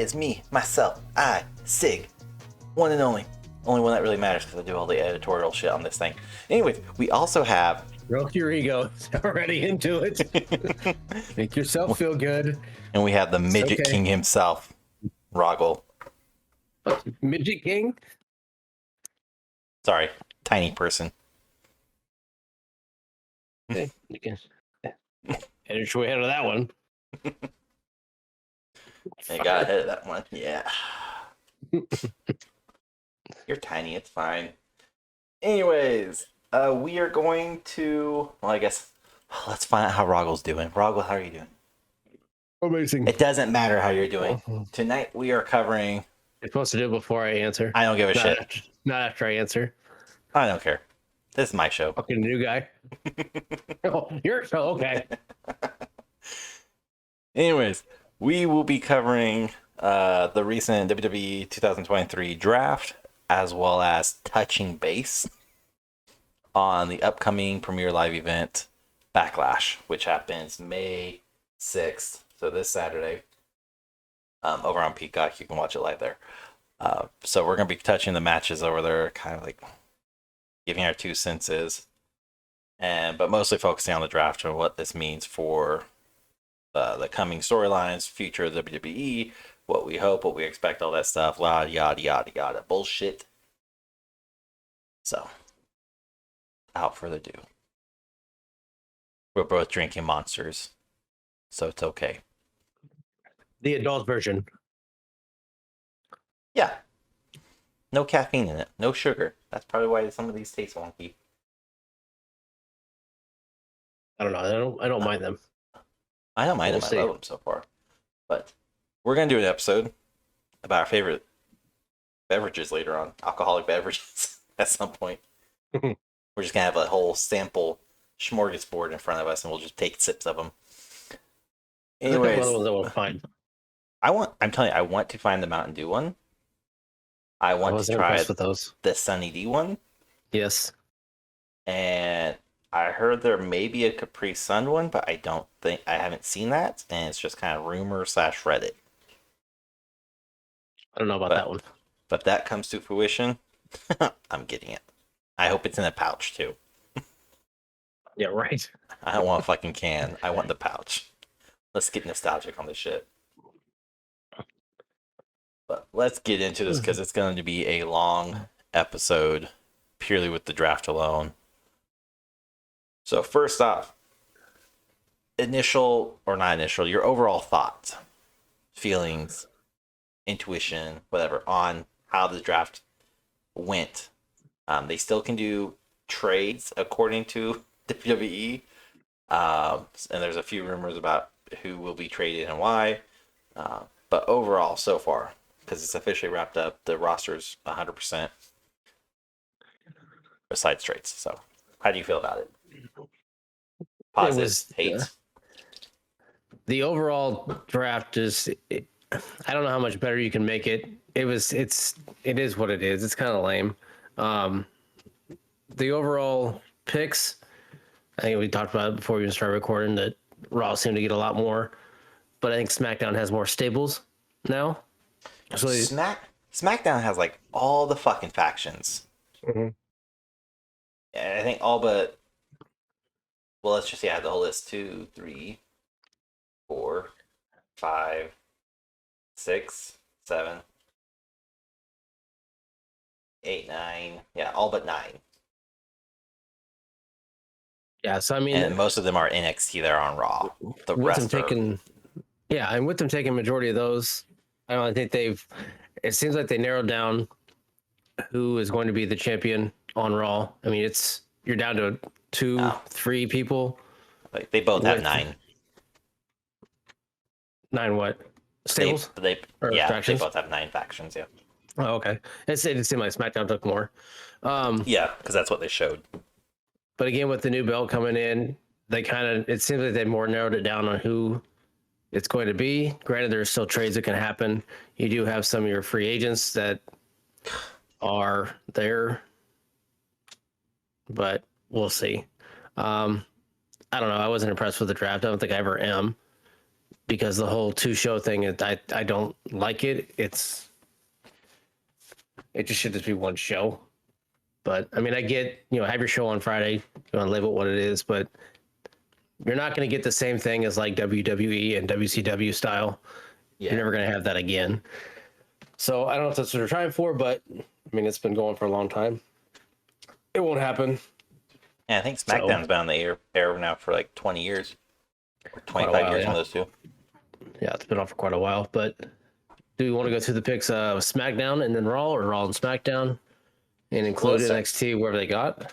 is me, myself, I, Sig. One and only. Only one that really matters because I do all the editorial shit on this thing. Anyways, we also have... Stroke your ego. Already into it. Make yourself feel good. And we have the Midget King himself, Rahgel. Midget King? Sorry, tiny person. Hey, you can edit your way out of that one. I got ahead of that one. Yeah. You're tiny, it's fine. Anyways, we are going to... Well, I guess... Let's find out how Rahgel's doing. Rahgel, how are you doing? Amazing. It doesn't matter how you're doing. Tonight we are covering... You're supposed to do it before I answer. I don't give a shit. Not after I answer. I don't care. This is my show. Fucking new guy. Oh, your show, okay. Anyways, we will be covering the recent WWE 2023 draft, as well as touching base on the upcoming Premier Live event, Backlash, which happens May 6th, so this Saturday, over on Peacock. You can watch it live there. So we're going to be touching the matches over there, kind of like giving our 2 cents, but mostly focusing on the draft and what this means for the coming storylines, future of WWE, what we hope, what we expect, all that stuff, yada, yada, yada, yada, bullshit. So, without further ado, we're both drinking Monsters, so it's okay. The adult version. Yeah. No caffeine in it, no sugar. That's probably why some of these taste wonky. I don't know. I don't mind them. I don't mind them. I love them so far. But we're going to do an episode about our favorite beverages later on. Alcoholic beverages at some point. We're just going to have a whole sample smorgasbord in front of us and we'll just take sips of them. Anyways. I'm telling you, I want to find the Mountain Dew one. I want to try the Sunny D one. Yes. And I heard there may be a Capri Sun one, but I haven't seen that, and it's just kind of rumor / Reddit. I don't know about that one. But if that comes to fruition, I'm getting it. I hope it's in a pouch too. Yeah, right. I don't want a fucking can. I want the pouch. Let's get nostalgic on this shit. But let's get into this because it's going to be a long episode purely with the draft alone. So first off, your overall thoughts, feelings, intuition, whatever, on how the draft went. They still can do trades according to WWE. And there's a few rumors about who will be traded and why. But overall, so far, because it's officially wrapped up, the roster's 100% besides trades. So how do you feel about it? Positive, hate? The overall draft is... I don't know how much better you can make it. It is what it is. It's kind of lame. The overall picks, I think we talked about it before we even started recording, that Raw seemed to get a lot more, but I think SmackDown has more stables now. So SmackDown has like all the fucking factions. Mm-hmm. And I think all but, well, let's just add the whole list: 2, 3, 4, 5, 6, 7, 8, 9. Yeah, all but 9. Yeah, so I mean, and most of them are NXT. They're on Raw. The rest are... Yeah, and with them taking majority of those, I think it seems like they narrowed down who is going to be the champion on Raw. I mean, you're down to 3 people. Like they both have 9. 9 what? Stables? They both have 9 factions, yeah. Oh, okay. It seemed like SmackDown took more. Yeah, because that's what they showed. But again, with the new belt coming in, it seems like they more narrowed it down on who it's going to be. Granted, there's still trades that can happen. You do have some of your free agents that are there, but we'll see. I don't know. I wasn't impressed with the draft. I don't think I ever am. because the whole 2-show thing, I don't like it. It just should just be one show. But I mean, I get, have your show on Friday, you want to label it what it is, but you're not going to get the same thing as like WWE and WCW style. You're never going to have that again. So I don't know if that's what they're trying for, but I mean, it's been going for a long time. It won't happen. Yeah, I think SmackDown's been on the air now for like 20 years. Or 25 years, one of those two. Yeah, it's been on for quite a while. But do we want to go through the picks of SmackDown and then Raw, or Raw and SmackDown, and include NXT wherever they got?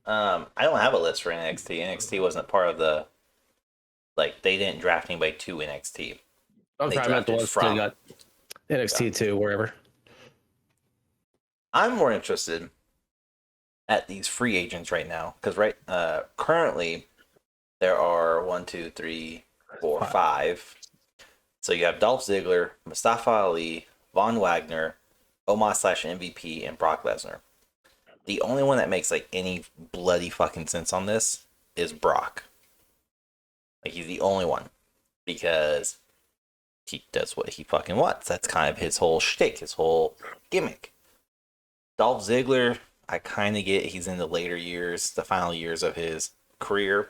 I don't have a list for NXT. NXT wasn't a part of the, like, they didn't draft anybody to NXT. I'm probably not the ones that got NXT to wherever. I'm more interested at these free agents right now because currently there are 1, 2, 3, 4, 5. So you have Dolph Ziggler, Mustafa Ali, Von Wagner, Omos/MVP, and Brock Lesnar. The only one that makes like any bloody fucking sense on this is Brock. Like, he's the only one because he does what he fucking wants. That's kind of his whole shtick, his whole gimmick. Dolph Ziggler, I kind of get he's in the later years, the final years of his career.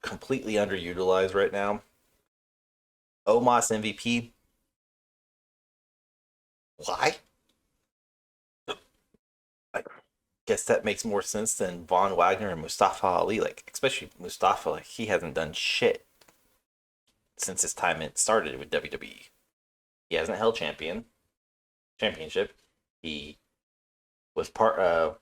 Completely underutilized right now. Omos MVP. Why? I guess that makes more sense than Von Wagner and Mustafa Ali. Like, especially Mustafa, like, he hasn't done shit since his time it started with WWE. He hasn't held championship. He was part of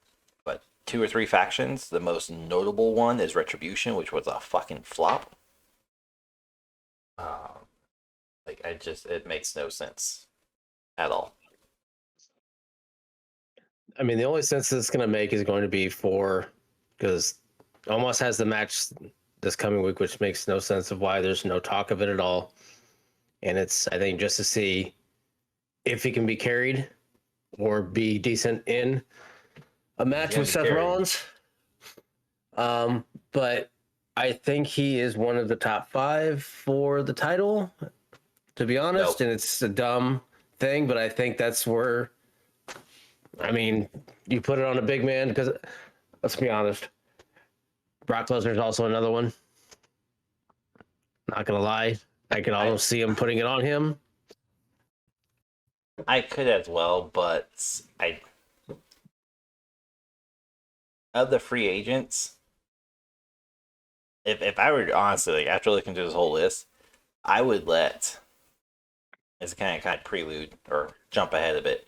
2 or 3 factions. The most notable one is Retribution, which was a fucking flop. It makes no sense at all. I mean, the only sense it's going to make is going to be because Omos has the match this coming week, which makes no sense of why there's no talk of it at all. And it's, I think, just to see if he can be carried or be decent in a match with Seth Rollins. But I think he is one of the top 5 for the title, to be honest. Nope. And it's a dumb thing, but I think that's where, I mean, you put it on a big man because, let's be honest, Brock Lesnar is also another one. Not going to lie. I could almost see him putting it on him. I could as well, but of the free agents, if I were honestly, like, after looking through this whole list, I would let, as a kind of prelude or jump ahead a bit,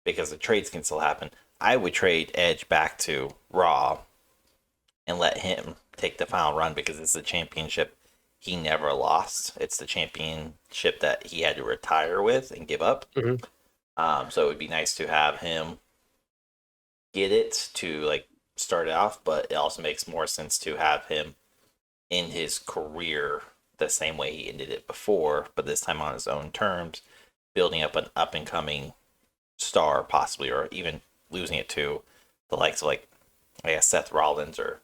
because the trades can still happen. I would trade Edge back to Raw and let him take the final run because it's the championship he never lost. It's the championship that he had to retire with and give up. Mm-hmm. So it would be nice to have him get it to, like, start it off, but it also makes more sense to have him in his career the same way he ended it before, but this time on his own terms, building up an up-and-coming star, possibly, or even losing it to the likes of, like, I guess, Seth Rollins or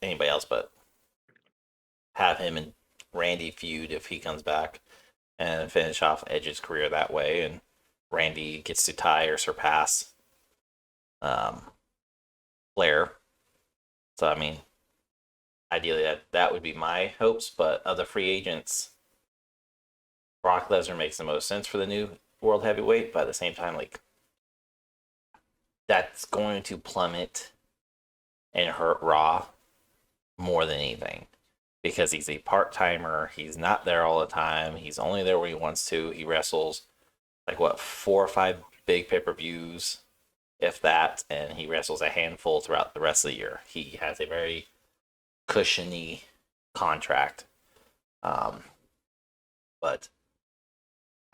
anybody else, but have him and Randy feud if he comes back and finish off Edge's career that way, and Randy gets to tie or surpass Flair. So, I mean, ideally that would be my hopes, but of the free agents, Brock Lesnar makes the most sense for the new world heavyweight, but at the same time, like, that's going to plummet and hurt Raw more than anything because he's a part-timer. He's not there all the time. He's only there when he wants to. He wrestles like 4 or 5 big pay-per-views, if that, and he wrestles a handful throughout the rest of the year. He has a very cushiony contract. But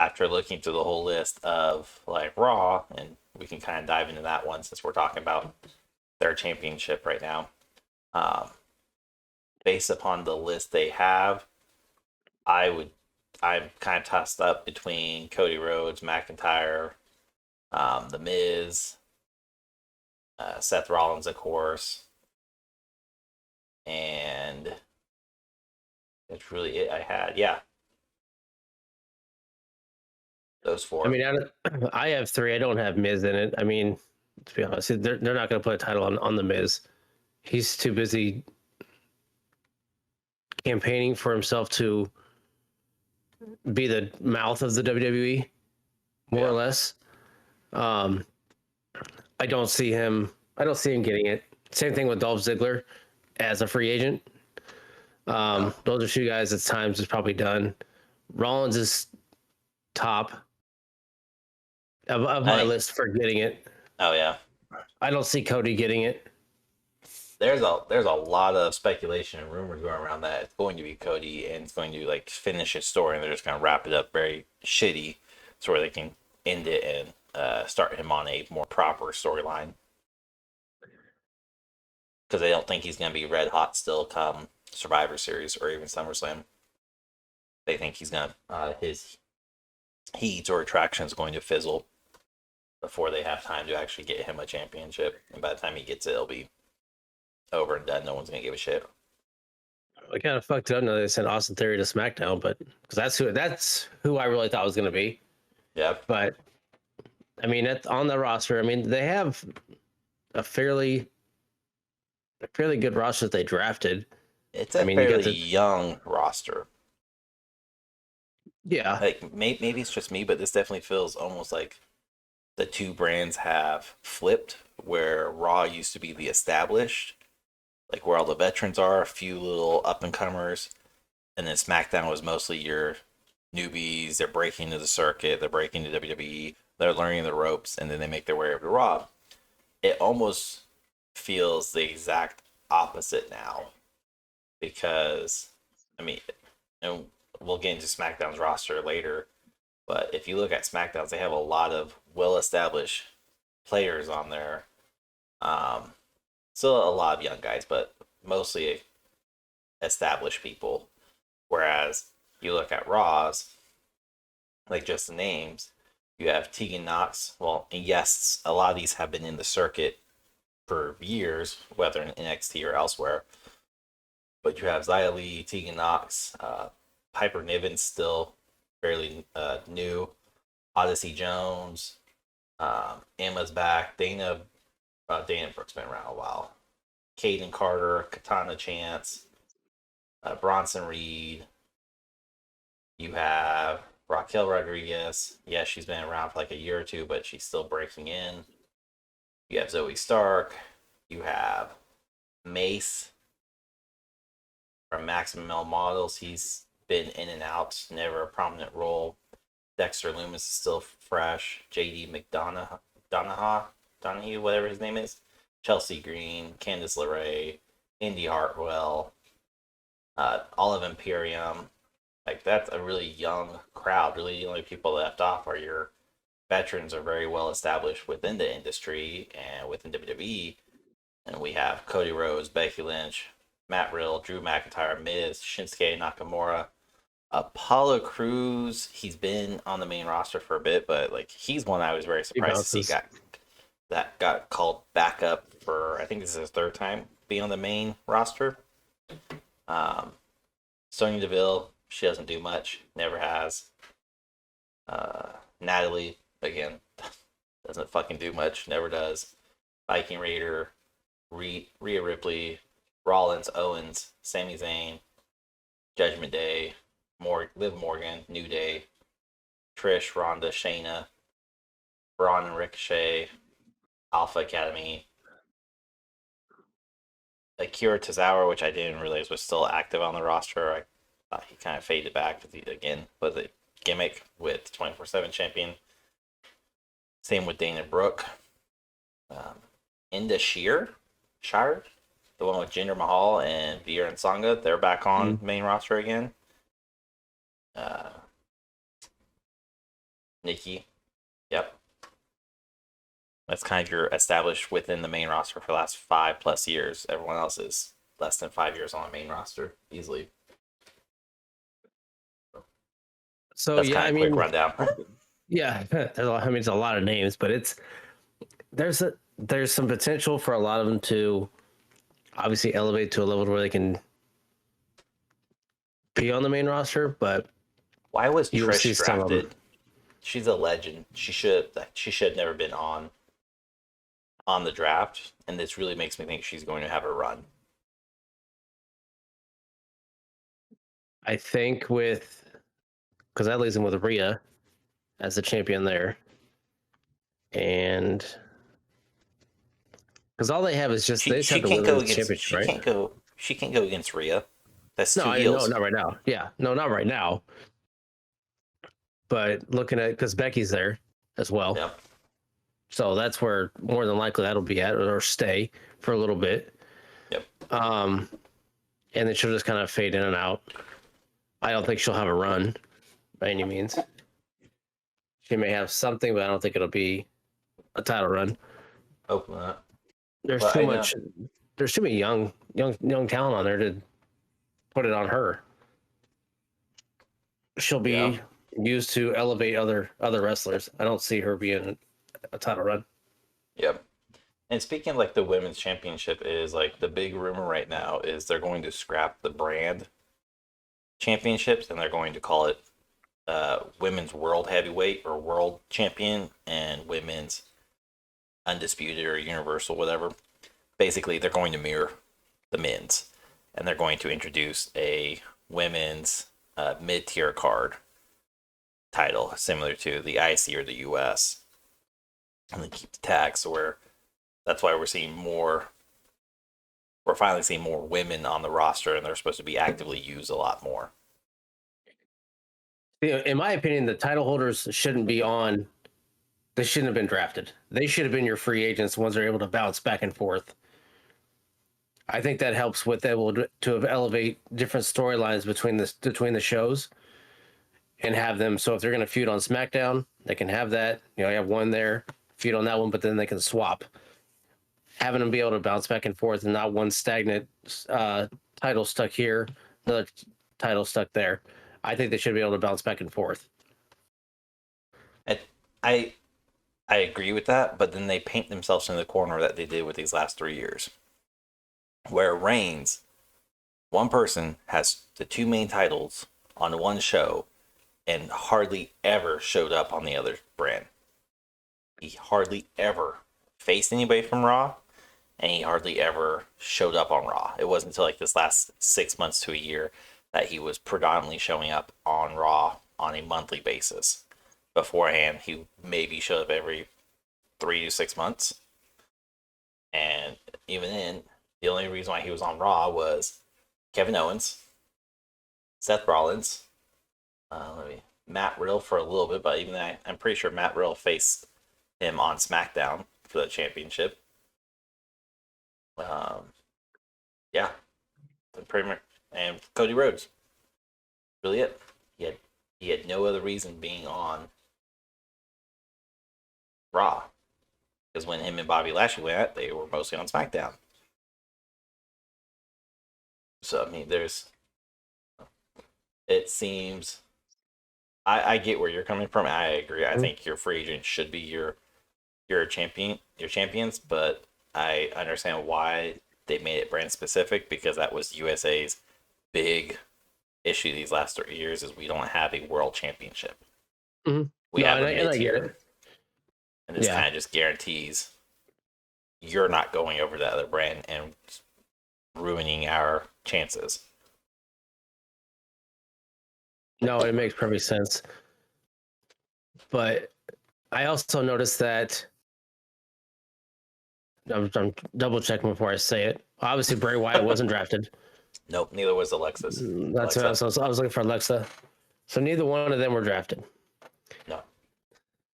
after looking through the whole list of, like, Raw, and we can kind of dive into that one since we're talking about their championship right now. Based upon the list they have, I'm kind of tossed up between Cody Rhodes, McIntyre, The Miz, Seth Rollins, of course, and That's really it I had. Yeah, those I four. mean, I have three. I don't have Miz in it. I mean, to be honest, they're not going to put a title on the Miz. He's too busy campaigning for himself to be the mouth of the WWE, more or Yeah. less. Um, I don't see him. I don't see him getting it. Same thing with Dolph Ziggler as a free agent. No. Those are two guys at times is probably done. Rollins is top of I my think. list for getting it. Oh yeah. I don't see Cody getting it. There's a lot of speculation and rumors going around that it's going to be Cody and it's going to like finish his story and they're just gonna wrap it up very shitty, so where they can end it and start him on a more proper storyline because they don't think he's gonna be red hot still come Survivor Series or even SummerSlam. They think he's gonna his heat or attraction is going to fizzle before they have time to actually get him a championship, and by the time he gets it, it'll be over and done. No one's gonna give a shit. I kind of fucked it up. Now they sent Austin Theory to SmackDown, but because that's who I really thought was going to be. Yeah, But I mean, on the roster, I mean, they have a fairly good roster that they drafted. it's I a mean, you got fairly young roster. yeah, Like maybe it's just me, but this definitely feels almost like the two brands have flipped, where Raw used to be the established, like where all the veterans are, a few little up and comers, and then SmackDown was mostly your newbies. They're breaking into the circuit, they're breaking to WWE, they're learning the ropes, and then they make their way over to Raw. It almost feels the exact opposite now because, I mean, and we'll get into SmackDown's roster later, but if you look at SmackDown's, they have a lot of well-established players on there. Um, Still a lot of young guys, but mostly established people. Whereas you look at Raw's, like just the names, you have Tegan Knox. Well, and yes, a lot of these have been in the circuit for years, whether in NXT or elsewhere. But you have Xia Li, Tegan Knox, Piper Niven's still fairly new. Odyssey Jones, Emma's back. Dana Brooke's been around a while. Caden Carter, Katana Chance, Bronson Reed. You have Raquel Rodriguez. Yeah, she's been around for like a year or two, but she's still breaking in. You have Zoe Stark. You have Mace from Maximum Male Models. He's been in and out, never a prominent role. Dexter Loomis is still fresh. JD Donahue, whatever his name is. Chelsea Green, Candice LeRae, Indy Hartwell, Olive Imperium. Like, that's a really young crowd. Really, the only people left off are your veterans are very well established within the industry and within WWE. And we have Cody Rhodes, Becky Lynch, Matt Riddle, Drew McIntyre, Miz, Shinsuke Nakamura, Apollo Crews. He's been on the main roster for a bit, but like he's one I was very surprised to see got called back up for. I think this is his third time being on the main roster. Sonya Deville, she doesn't do much, never has. Natalie, again, doesn't fucking do much, never does. Viking Raider, Rhea Ripley, Rollins, Owens, Sami Zayn, Judgment Day, Liv Morgan, New Day, Trish, Ronda, Shayna, Braun and Ricochet, Alpha Academy, Akira Tozawa, which I didn't realize was still active on the roster. I thought he kind of faded back again with a gimmick with 24/7 champion. Same with Dana Brooke. Inda Shire, the one with Jinder Mahal and Veer and Sangha, they're back on main roster again. Nikki, yep. That's kind of your established within the main roster for the last 5+ years. Everyone else is less than 5 years on the main roster easily. So that's yeah, kind of quick rundown. yeah, it's a lot of names, but there's some potential for a lot of them to obviously elevate to a level where they can be on the main roster, but Why was you will see Trish some of them. drafted? She's a legend. She should have never been on the draft, and this really makes me think she's going to have a run. I think because that leaves him with Rhea as the champion there, and because all they have is just they just have the women's championship, right? She can't go against Rhea. That's No, two I didn't know, heels. not right now. Yeah, no, not right now. But looking at because Becky's there as well, Yeah. so that's where more than likely that'll be at or stay for a little bit. Yep. And then she'll just kind of fade in and out. I don't think she'll have a run by any means. She may have something, but I don't think it'll be a title run. Hope not. There's But too much. There's too many young talent on there to put it on her. She'll be used to elevate other wrestlers. I don't see her being a title run. Yep. And speaking of like the women's championship, is like the big rumor right now is they're going to scrap the brand championships and they're going to call it women's world heavyweight or world champion and women's undisputed or universal, whatever. Basically, they're going to mirror the men's, and they're going to introduce a women's mid-tier card title similar to the IC or the US, and then keep the tag. So that's why we're seeing more. We're finally seeing more women on the roster, and they're supposed to be actively used a lot more. In my opinion, the title holders shouldn't be on. They shouldn't have been drafted. They should have been your free agents, the ones that are able to bounce back and forth. I think that helps with able to elevate different storylines between the shows and have them. So if they're going to feud on SmackDown, they can have that. You have one there, feud on that one, but then they can swap. Having them be able to bounce back and forth and not one stagnant title stuck here, another title stuck there. I think they should be able to bounce back and forth. I agree with that, but then they paint themselves in the corner that they did with these last 3 years. Where Reigns, one person has the two main titles on one show and hardly ever showed up on the other brand. He hardly ever faced anybody from Raw, and he hardly ever showed up on Raw. It wasn't until like this last 6 months to a year that he was predominantly showing up on Raw on a monthly basis. Beforehand, he maybe showed up every 3 to 6 months. And even then, the only reason why he was on Raw was Kevin Owens, Seth Rollins, Matt Riddle for a little bit, but even then, I'm pretty sure Matt Riddle faced him on SmackDown for the championship. Yeah, pretty much, and Cody Rhodes. Really it. He had no other reason being on Raw, because when him and Bobby Lashley went out, they were mostly on SmackDown. So I mean, it seems. I get where you're coming from. I agree. I think your free agent should be your champions, but I understand why they made it brand specific, because that was USA's big issue these last 3 years is we don't have a world championship. Mm-hmm. We have a and I get mid-tier, it. and this kind of just guarantees you're not going over that other brand and ruining our chances. No, it makes perfect sense. But I also noticed that I'm double checking before I say it. Obviously, Bray Wyatt wasn't drafted. Nope, neither was Alexis. That's what I was looking for, Alexa. So neither one of them were drafted. No.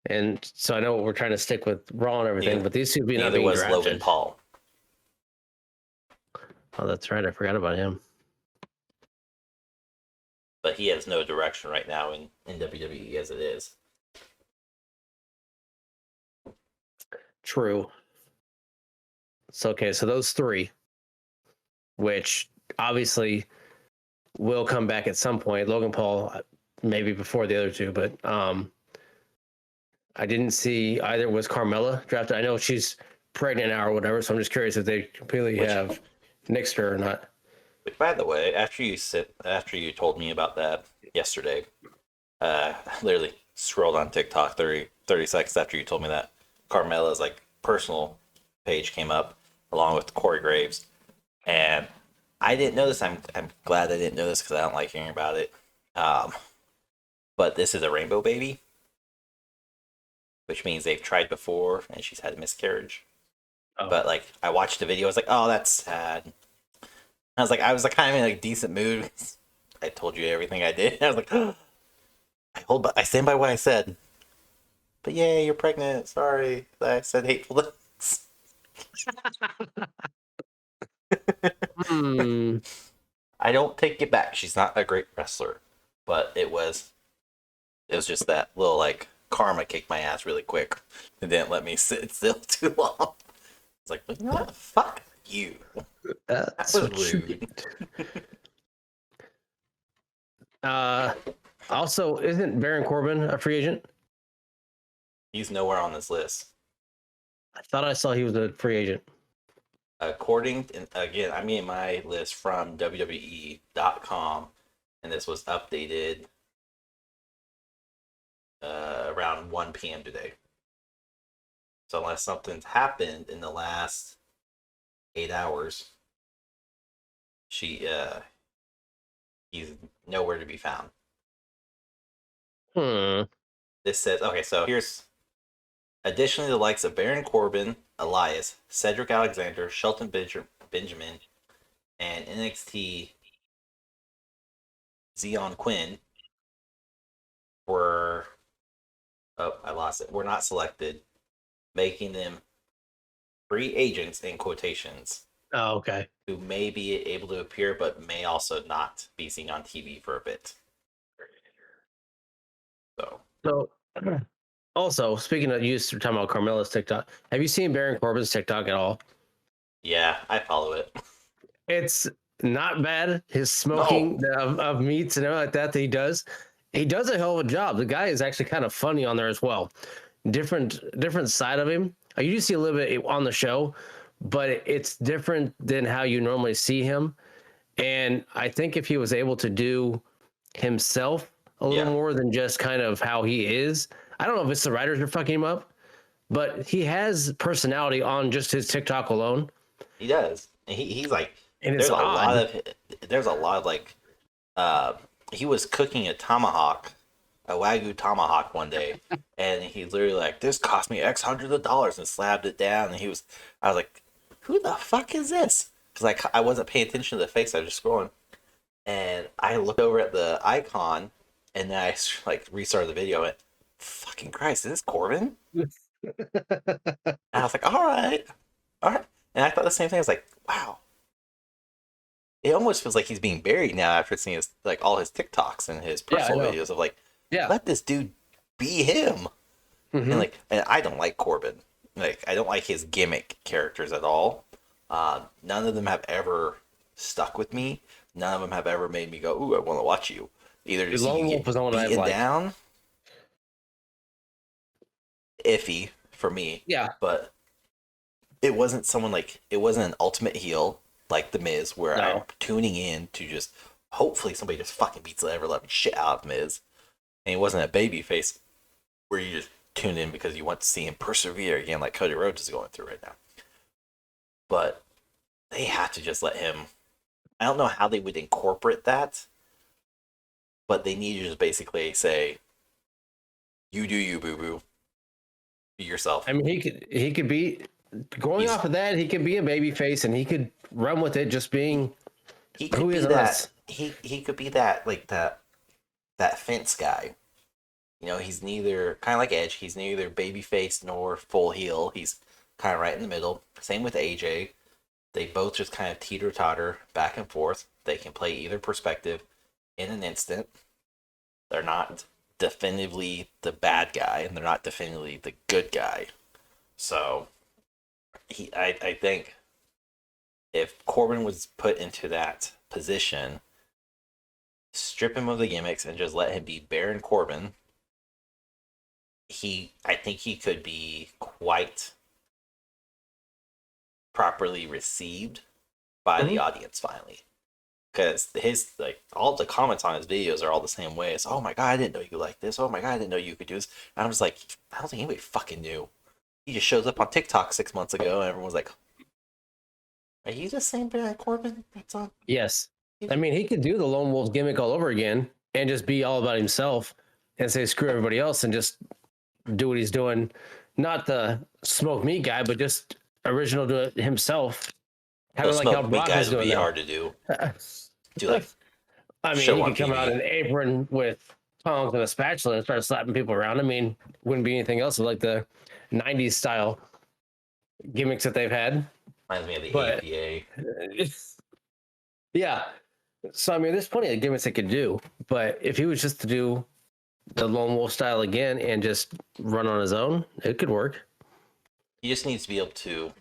And so I know we're trying to stick with Raw and everything, but these two not being drafted. Neither was Logan Paul. Oh, that's right. I forgot about him. But he has no direction right now in WWE as it is. True. So, okay, so those three, which obviously will come back at some point. Logan Paul, maybe before the other two, but I didn't see either. Was Carmella drafted? I know she's pregnant now or whatever, so I'm just curious if they completely have nixed her or not. Which, by the way, after you told me about that yesterday, I literally scrolled on TikTok 30 seconds after you told me that Carmella's like personal page came up along with Corey Graves, and I didn't know this. I'm glad I didn't know this because I don't like hearing about it. Um, but this is a rainbow baby, which means they've tried before and she's had a miscarriage. Oh, But like, I watched the video, I was like, oh, that's sad. I was like kind of in a decent mood. I told you everything I did. I was like, oh, I stand by what I said. But yeah, you're pregnant. Sorry that I said hateful things. hmm. I don't take it back. She's not a great wrestler, but it was just that little like karma kicked my ass really quick and didn't let me sit still too long. It's like, you know what? Fuck you. That That's was what you rude. did. Uh, also, isn't Baron Corbin a free agent? He's nowhere on this list. I thought I saw he was a free agent. According, and again, I mean my list from WWE.com, and this was updated around 1 p.m. today. So unless something's happened in the last 8 hours, she he's nowhere to be found. Hmm. This says okay. So here's additionally the likes of Baron Corbin, Elias, Cedric Alexander, Shelton Benjamin, and NXT Zion Quinn were oh I lost it. Were not selected, making them free agents in quotations Oh, okay. who may be able to appear but may also not be seen on TV for a bit. So So, also speaking of you talking about Carmella's TikTok, have you seen Baron Corbin's TikTok at all? yeah, I follow it. It's not bad. His No, smoking of meats and everything like that he does a hell of a job. The guy is actually kind of funny on there as well. Different side of him. You do see a little bit on the show, but it's different than how you normally see him. And I think if he was able to do himself a little yeah, more than just kind of how he is, I don't know if it's the writers are fucking him up, but he has personality on just his TikTok alone, he does. And he's like, and it's there's a lot odd. of there's a lot of like, uh, he was cooking a wagyu tomahawk one day, and he literally like, this cost me X hundreds of dollars, and slapped it down. And I was like, who the fuck is this? Because I wasn't paying attention to the face. I was just scrolling, and I looked over at the icon, and then I like restarted the video. And fucking Christ, is this Corbin? And I was like, all right. And I thought the same thing. I was like, wow, it almost feels like he's being buried now after seeing his like all his TikToks and his Yeah, I personal know. videos of like, Yeah. let this dude be him. And Hmm. like, and I don't like Corbin. Like, I don't like his gimmick characters at all. None of them have ever stuck with me. None of them have ever made me go, ooh, I want to watch you. Either to see you Lone Wolf get was the one I beaten like. down, iffy for me, Yeah. but it wasn't an ultimate heel like The Miz where I'm No. tuning in to just hopefully somebody just fucking beats the ever loving shit out of Miz. And he wasn't a baby face where you just tune in because you want to see him persevere again like Cody Rhodes is going through right now. But they have to just let him. I don't know how they would incorporate that, but they need to just basically say, "You do you, boo boo. Be yourself." I mean, he could be going He's off of that. He could be a baby face, and he could run with it, just being he who could he is be on that us. he could be that like that fence guy. You know, he's neither kind of like Edge. He's neither baby face nor full heel. He's kind of right in the middle. Same with AJ. They both just kind of teeter totter back and forth. They can play either perspective in an instant. They're not definitively the bad guy, and they're not definitively the good guy. So I think if Corbin was put into that position, strip him of the gimmicks and just let him be Baron Corbin, I think he could be quite properly received by the Mhm. audience finally. because his like all the comments on his videos are all the same way. It's, oh my god, I didn't know you like this. Oh my god, I didn't know you could do this. And I was like, I don't think anybody fucking knew. He just shows up on TikTok 6 months ago, and everyone was like, "Are you the same Baron Corbin that's on?" Yes. I mean, he could do the lone wolf gimmick all over again and just be all about himself and say screw everybody else and just do what he's doing. Not the smoke meat guy, but just original to it himself. Kind Well, of like how smoke meat Brock guys is would doing be now. hard to do. Do like I mean, show he on could come out TV. in an apron with tongs and a spatula and start slapping people around. I mean, wouldn't be anything else like the 90s style gimmicks that they've had. Reminds me of the But APA. yeah. So, I mean, there's plenty of gimmicks they could do. But if he was just to do the lone wolf style again and just run on his own, it could work. He just needs to be able to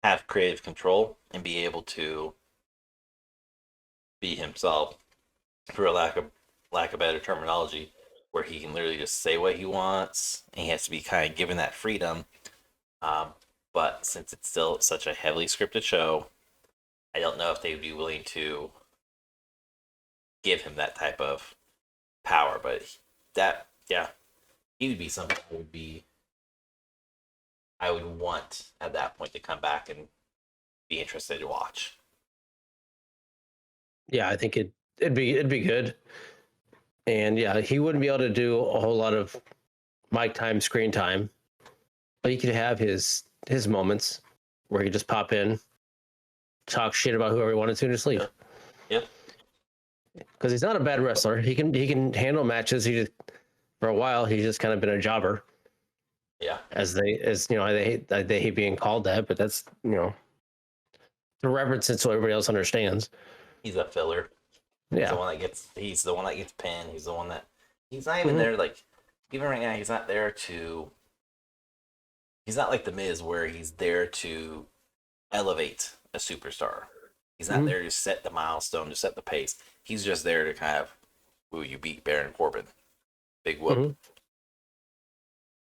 have creative control and be able to be himself, for a lack of better terminology, where he can literally just say what he wants, and he has to be kind of given that freedom. But since it's still such a heavily scripted show, I don't know if they would be willing to give him that type of power. But that, yeah, he would be something I would want at that point to come back and be interested to watch. Yeah, I think it'd be good. And yeah, he wouldn't be able to do a whole lot of mic time, screen time, but he could have his moments where he could just pop in, talk shit about whoever he wanted to, and just leave. Yep. Because he's not a bad wrestler. He can handle matches. He just, for a while he's just kind of been a jobber. Yeah. As you know, they hate being called that, but that's, you know, the reverence it so everybody else understands. He's a filler. Yeah. He's the one that gets pinned. He's the one that he's not even there. Like, even right now, he's not there to. He's not like the Miz, where he's there to elevate a superstar. He's not there to set the milestone, to set the pace. He's just there to kind of, ooh, you beat Baron Corbin, big whoop.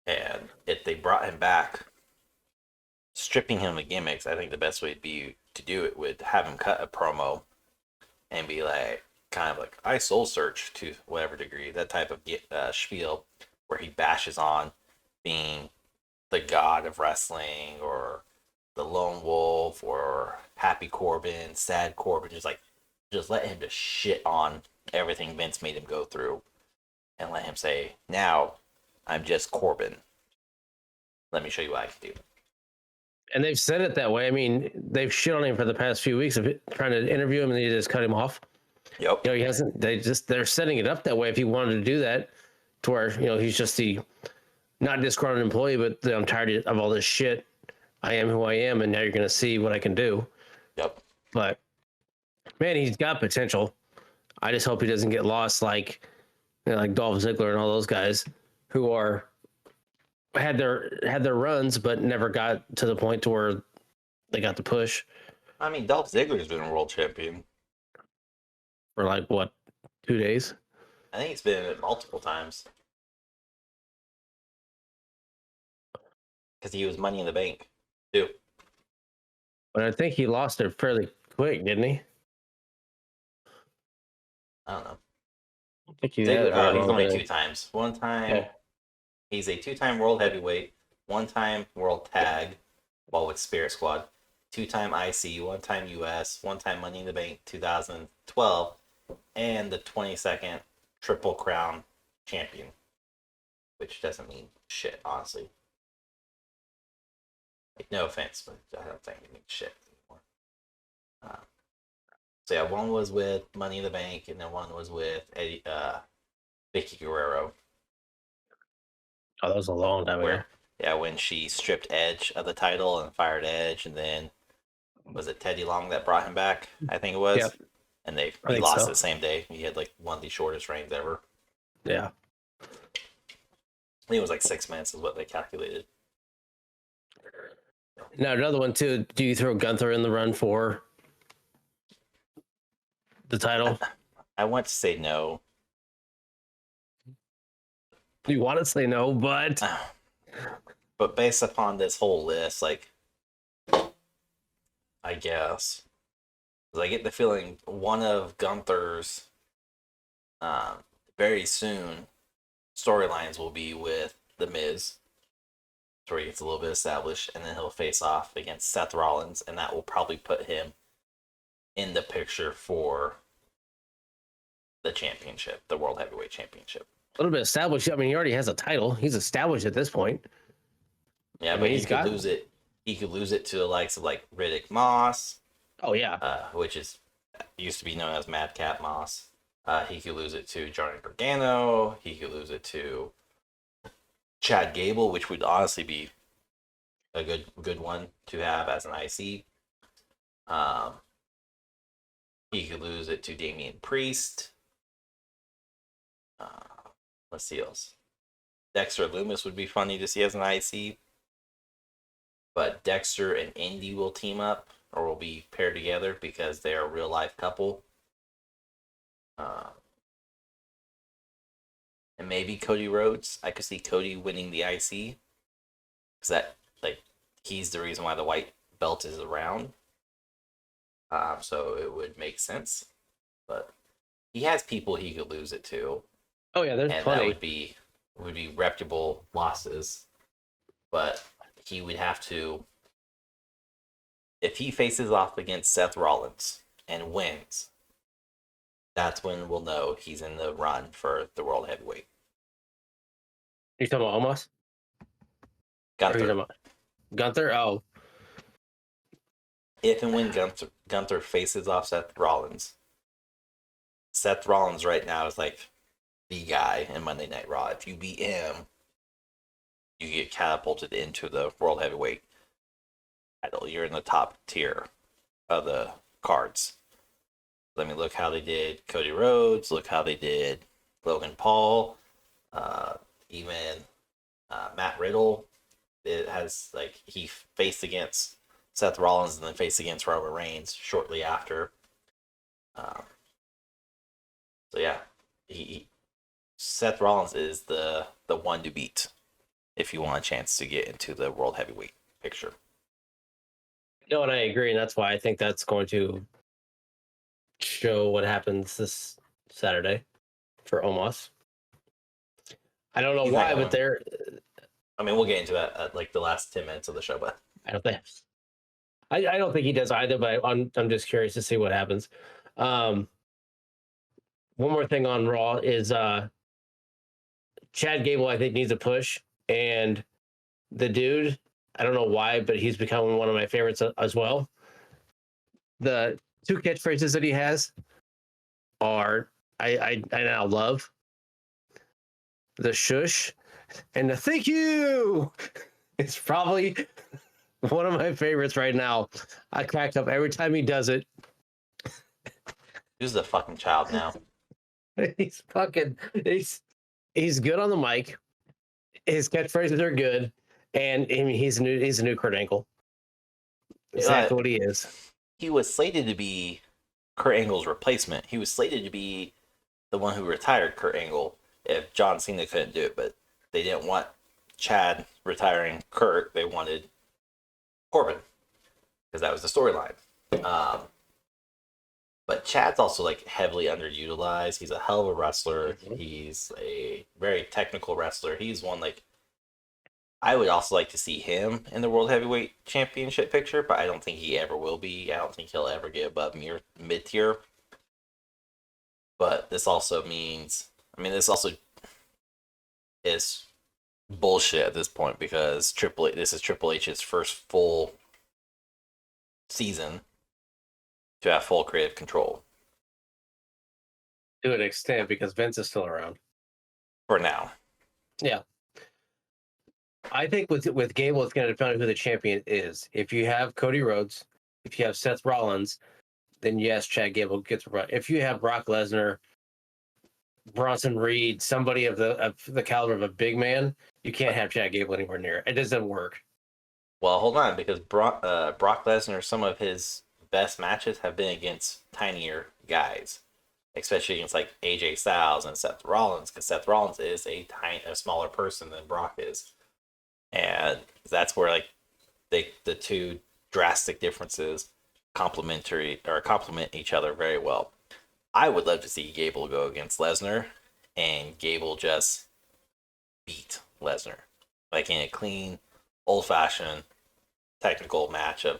And if they brought him back, stripping him of gimmicks, I think the best way to do it would have him cut a promo and be like, kind of like, I soul search to whatever degree, that type of spiel where he bashes on being the god of wrestling or the lone wolf or happy Corbin, sad Corbin, just let him just shit on everything Vince made him go through and let him say, now I'm just Corbin. Let me show you what I can do. And they've said it that way. I mean, they've shit on him for the past few weeks of trying to interview him, and they just cut him off. Yep. You know, he hasn't. They're setting it up that way. If he wanted to do that, to where, you know, he's just the not disgruntled employee, but I'm tired of all this shit. I am who I am, and now you're gonna see what I can do. Yep. But man, he's got potential. I just hope he doesn't get lost like, you know, like Dolph Ziggler and all those guys who had their runs but never got to the point to where they got the push. I mean, Dolph Ziggler's been a world champion For like what, 2 days? I think it's been multiple times because he was Money in the Bank too. But I think he lost it fairly quick, didn't he? I don't know. I think he had it for a He's long only time. 2 times. One time, Yeah. he's a 2-time world heavyweight, 1-time world tag, while with Spirit Squad, 2-time IC, 1-time US, 1-time Money in the Bank 2012, and the 22nd Triple Crown champion, which doesn't mean shit, honestly. Like, no offense, but I don't think it means shit anymore. So yeah, one was with Money in the Bank, and then one was with Vicky Guerrero. Oh, that was a long time ago. When she stripped Edge of the title and fired Edge, and then was it Teddy Long that brought him back? I think it was. Yep. And he lost the same day. He had like one of the shortest reigns ever. Yeah. I think it was like 6 minutes is what they calculated. Now another one too. Do you throw Gunther in the run for the title? I want to say no. You want to say no, but based upon this whole list, like, I guess 'Cause I get the feeling one of Gunther's um, very soon storylines will be with The Miz, where he gets a little bit established, and then he'll face off against Seth Rollins, and that will probably put him in the picture for the championship, the World Heavyweight Championship. A little bit established. I mean, he already has a title. He's established at this point. Yeah, I but mean, he he's could got. lose it. He could lose it to the likes of like Riddick Moss, Oh yeah. which is used to be known as Madcap Moss. He could lose it to Johnny Gargano. He could lose it to Chad Gable, which would honestly be a good one to have as an IC. Um, he could lose it to Damian Priest. Let's see else. Dexter Loomis would be funny to see as an IC. But Dexter and Indy will team up or will be paired together because they're a real life couple. And maybe Cody Rhodes. I could see Cody winning the IC because that he's the reason why the white belt is around. So it would make sense. But he has people he could lose it to. Oh yeah, there's and plenty. That would be reputable losses. But he would have to, if he faces off against Seth Rollins and wins, that's when we'll know he's in the run for the World Heavyweight. You talking about Omos? Gunther. Gunther? Oh. If and when Gunther faces off Seth Rollins right now is like the guy in Monday Night Raw. If you beat him, you get catapulted into the World Heavyweight title. You're in the top tier of the cards. Let me look how they did Cody Rhodes. Look how they did Logan Paul. Even Matt Riddle. It has he faced against Seth Rollins and then faced against Roman Reigns shortly after. So yeah, Seth Rollins is the one to beat if you want a chance to get into the World Heavyweight picture. No, and I agree, and that's why I think that's going to show what happens this Saturday for Omos. I don't know why, but they're. I mean, we'll get into that at the last 10 minutes of the show, but I don't think. I don't think he does either, but I'm just curious to see what happens. One more thing on Raw is Chad Gable, I think, needs a push, and the dude, I don't know why, but he's becoming one of my favorites as well. The two catchphrases that he has are I now love the shush and the thank you. It's probably one of my favorites right now. I cracked up every time he does it. Who's the fucking child now? He's good on the mic. His catchphrases are good, and I mean, he's a new Kurt Angle. Exactly what he is. He was slated to be Kurt Angle's replacement. He was slated to be the one who retired Kurt Angle if John Cena couldn't do it, but they didn't want Chad retiring Kurt. They wanted Corbin because that was the storyline. But Chad's also heavily underutilized. He's a hell of a wrestler. Mm-hmm. He's a very technical wrestler. He's one I would also like to see him in the World Heavyweight Championship picture, but I don't think he ever will be. I don't think he'll ever get above mid-tier. But this also means, this also is bullshit at this point because this is Triple H's first full season to have full creative control. To an extent, because Vince is still around. For now. Yeah. I think with Gable, it's going to depend on who the champion is. If you have Cody Rhodes, if you have Seth Rollins, then yes, Chad Gable gets run. If you have Brock Lesnar, Bronson Reed, somebody of the caliber of a big man, you can't have Chad Gable anywhere near. It doesn't work. Well, hold on, because Brock Lesnar, some of his best matches have been against tinier guys, especially against AJ Styles and Seth Rollins, because Seth Rollins is a smaller person than Brock is, and that's where the two drastic differences complement each other very well. I would love to see Gable go against Lesnar and Gable just beat Lesnar. Like in a clean, old fashioned, technical matchup.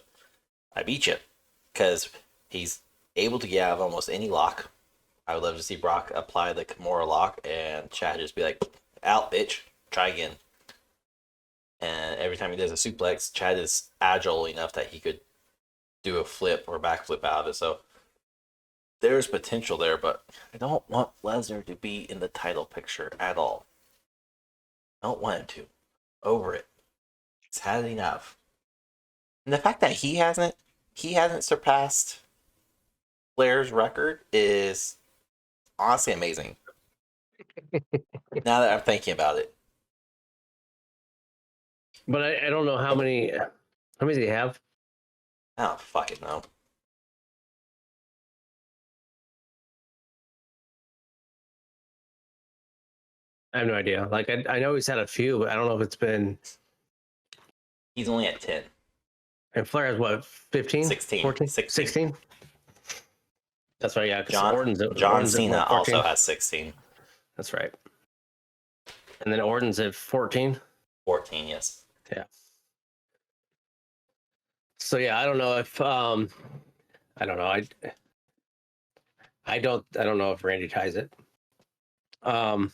I beat you. Because he's able to get out of almost any lock. I would love to see Brock apply the Kimura lock and Chad just be like, out, bitch. Try again. And every time he does a suplex, Chad is agile enough that he could do a flip or backflip out of it. So there's potential there, but I don't want Lesnar to be in the title picture at all. I don't want him to. Over it. He's had enough. And the fact that he hasn't surpassed Flair's record is honestly amazing. Now that I'm thinking about it. But I don't know how many do you have? I don't fucking know. I have no idea. Like I know he's had a few, but I don't know if it's been. He's only at 10. And Flair has what, 15? 16. 14? 16. 16? That's right, yeah. John Cena also has 16. That's right. And then Orton's at 14? 14, yes. Yeah. So yeah, I don't know if I don't know. I don't know if Randy ties it. And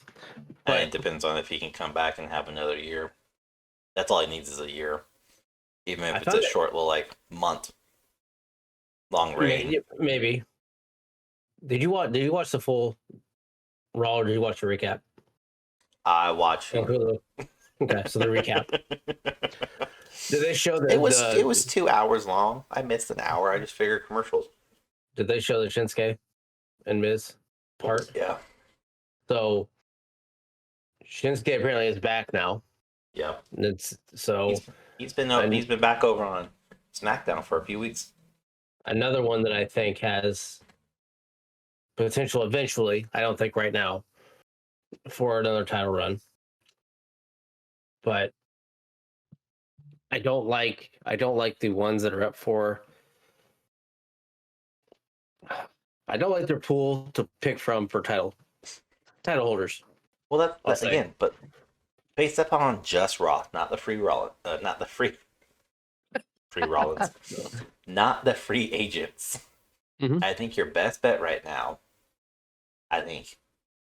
it depends on if he can come back and have another year. That's all he needs is a year. Even if it's a short little month long reign. Maybe. Did you watch the full Raw, or did you watch the recap? I watched Hulu. Okay, so the recap. Did they show that it was 2 hours long? I missed an hour. I just figured commercials. Did they show the Shinsuke and Miz part? Yeah. So Shinsuke apparently is back now. Yeah. It's so he's been back over on SmackDown for a few weeks. Another one that I think has potential eventually. I don't think right now for another title run, but I don't like the ones that are up for. I don't like their pool to pick from for title holders. Well, that's again, but based upon just Raw, not the free Rollins, not the free Rollins, not the free agents. Mm-hmm. I think your best bet right now, I think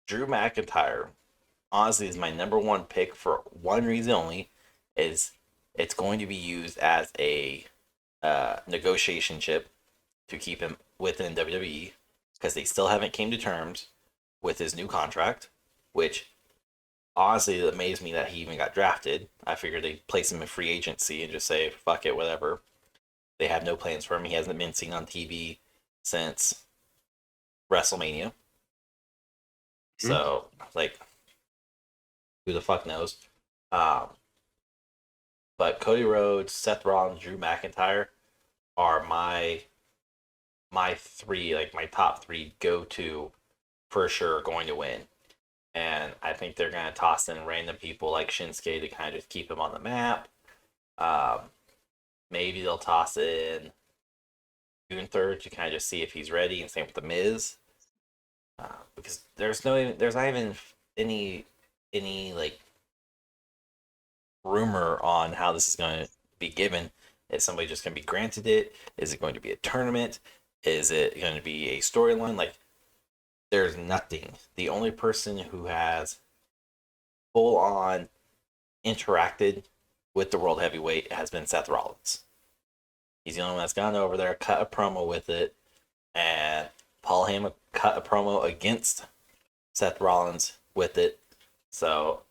Drew McIntyre, honestly, is my number one pick for one reason only, is it's going to be used as a negotiation chip to keep him within WWE because they still haven't came to terms with his new contract, which honestly it amazed me that he even got drafted. I figured they'd place him in free agency and just say, fuck it, whatever. They have no plans for him. He hasn't been seen on TV since WrestleMania. So, who the fuck knows? But Cody Rhodes, Seth Rollins, Drew McIntyre are my three, my top three go-to for sure going to win. And I think they're going to toss in random people like Shinsuke to kind of just keep him on the map. Maybe they'll toss in Gunther to kind of just see if he's ready, and same with The Miz. Because there's not even any rumor on how this is going to be given. Is somebody just going to be granted it? Is it going to be a tournament? Is it going to be a storyline? There's nothing. The only person who has full on interacted with the World Heavyweight has been Seth Rollins. He's the only one that's gone over there, cut a promo with it, and Paul Heyman cut a promo against Seth Rollins with it. So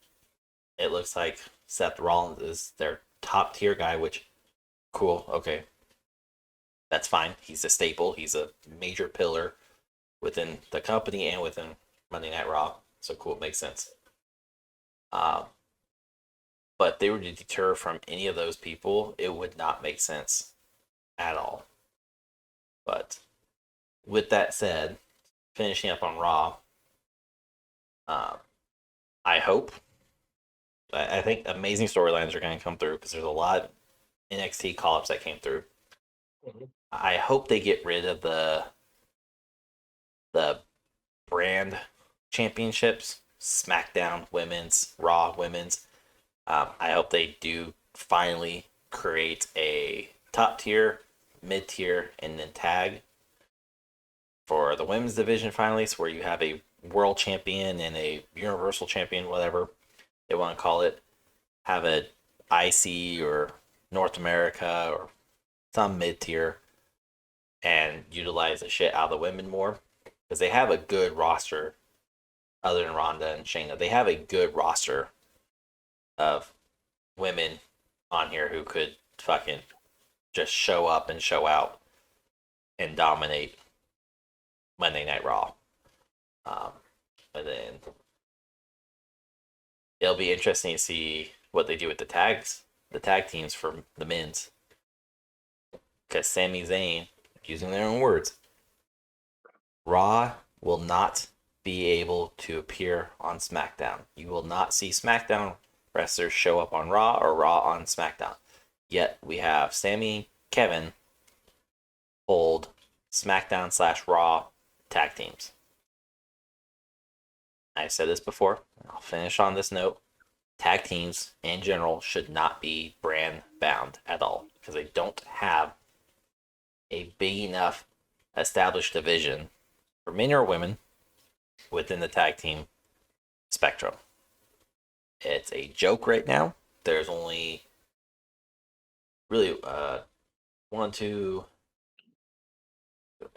it looks like Seth Rollins is their top tier guy, which, cool, okay. That's fine. He's a staple. He's a major pillar within the company and within Monday Night Raw. So cool, it makes sense. But they were to deter from any of those people, it would not make sense at all. But with that said, finishing up on Raw, I think amazing storylines are going to come through because there's a lot of NXT call-ups that came through. I hope they get rid of the brand championships, SmackDown Women's, Raw Women's. I hope they do finally create a top tier, mid tier, and then tag for the women's division finally, so where you have a world champion and a universal champion, whatever they want to call it, have a IC or North America or some mid tier, and utilize the shit out of the women more because they have a good roster. Other than Ronda and Shayna, they have a good roster of women on here who could fucking just show up and show out and dominate Monday Night Raw. Um, but then it'll be interesting to see what they do with the tag teams for the men's. Because Sami Zayn, using their own words, Raw will not be able to appear on SmackDown. You will not see SmackDown wrestlers show up on Raw or Raw on SmackDown. Yet we have Sami, Kevin hold SmackDown / Raw tag teams. I've said this before. I'll finish on this note. Tag teams in general should not be brand bound at all because they don't have a big enough established division for men or women within the tag team spectrum. It's a joke right now. There's only really one, two.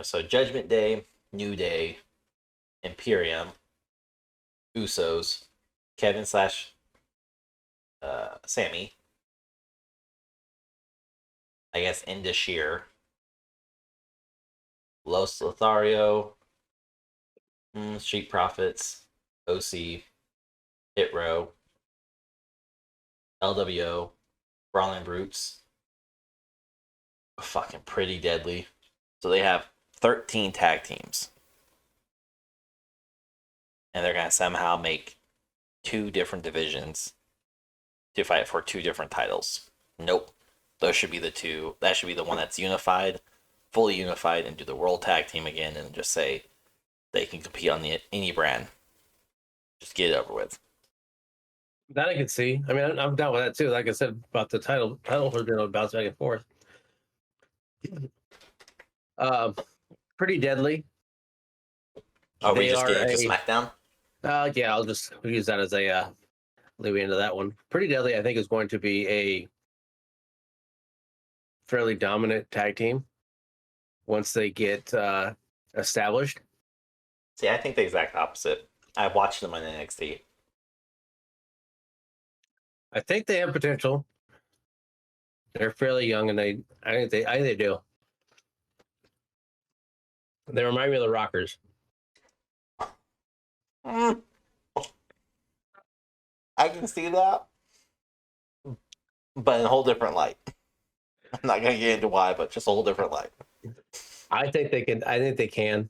So Judgment Day, New Day, Imperium, Usos, Kevin / Sammy, I guess Indashir, Los Lothario, Street Profits, OC, Hit Row, LWO, Brawling Brutes, fucking Pretty Deadly. So they have 13 tag teams. And they're going to somehow make 2 different divisions to fight for 2 different titles. Nope. Those should be the 2. That should be the one that's unified, fully unified, and do the World Tag Team again and just say they can compete on any brand. Just get it over with. That I can see. I mean, I'm down with that too. Like I said about the title are going to bounce back and forth. Pretty Deadly. Are we just getting to SmackDown? Yeah, I'll just use that as a lead into that one. Pretty Deadly, I think, is going to be a fairly dominant tag team once they get established. See, I think the exact opposite. I watched them on NXT. I think they have potential. They're fairly young, and I think they do. They remind me of the Rockers. I can see that, but in a whole different light. I'm not gonna get into why, but just a whole different light. I think they can. I think they can.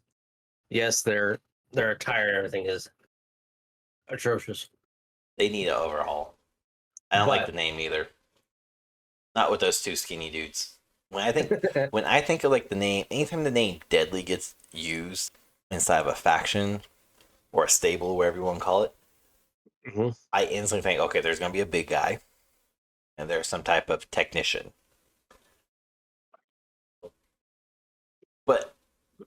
Yes, their attire and everything is atrocious. They need an overhaul. I don't like the name either. Not with those 2 skinny dudes. When I think of like the name, anytime the name Deadly gets used inside of a faction or a stable, whatever you want to call it, I instantly think, okay, there's gonna be a big guy, and there's some type of technician. But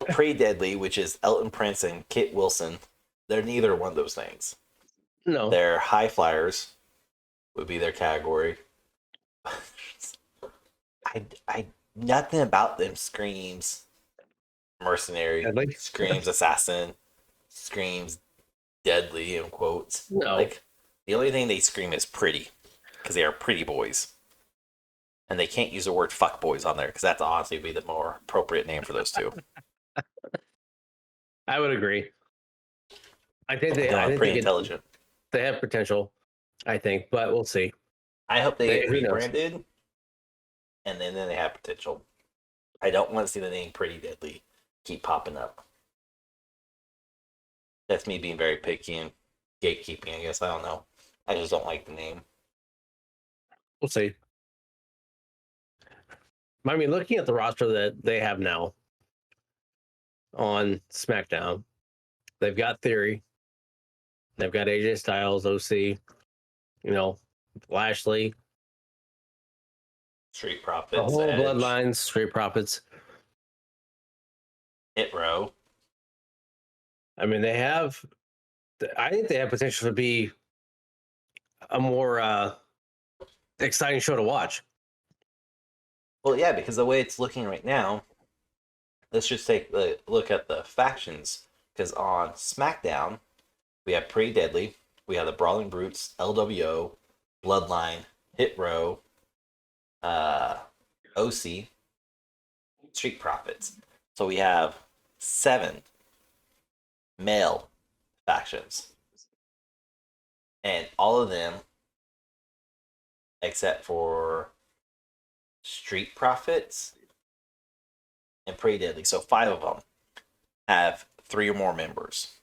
Pretty Deadly, which is Elton Prince and Kit Wilson, they're neither one of those things. No, They're high flyers, would be their category. I nothing about them screams mercenary, screams assassin, screams deadly in quotes. No. Like the only thing they scream is pretty because they are pretty boys. And they can't use the word fuck boys on there because that's honestly be the more appropriate name for those 2. I would agree. I think they're pretty intelligent. They have potential, I think, but we'll see. I hope they get rebranded, and then they have potential. I don't want to see the name Pretty Deadly keep popping up. That's me being very picky and gatekeeping, I guess. I don't know. I just don't like the name. We'll see. I mean, looking at the roster that they have now on SmackDown, they've got Theory, they've got AJ Styles, OC, Lashley, Street the Profits, whole Edge, bloodlines, Street Profits. Hit Row. I mean, I think they have potential to be a more exciting show to watch. Well, yeah, because the way it's looking right now, let's just take a look at the factions. Because on SmackDown, we have Pretty Deadly, we have the Brawling Brutes, LWO, Bloodline, Hit Row, OC, Street Profits. So we have 7 male factions. And all of them, except for Street Profits and Pretty Deadly, so 5 of them have 3 or more members.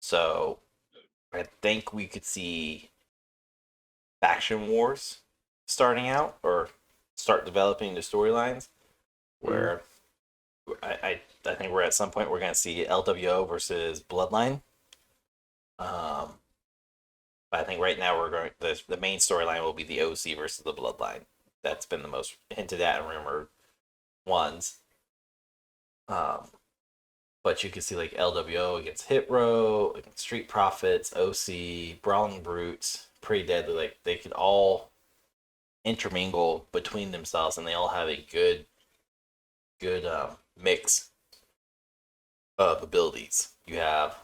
So I think we could see faction wars starting out or start developing the storylines where I think we're at some point we're going to see LWO versus Bloodline. But I think right now we're going the main storyline will be the OC versus the Bloodline. That's been the most hinted at and rumored ones. But you can see like LWO against Hit Row, against Street Profits, OC, Brawling Brutes, Pretty Deadly. Like they could all intermingle between themselves, and they all have a good mix of abilities. You have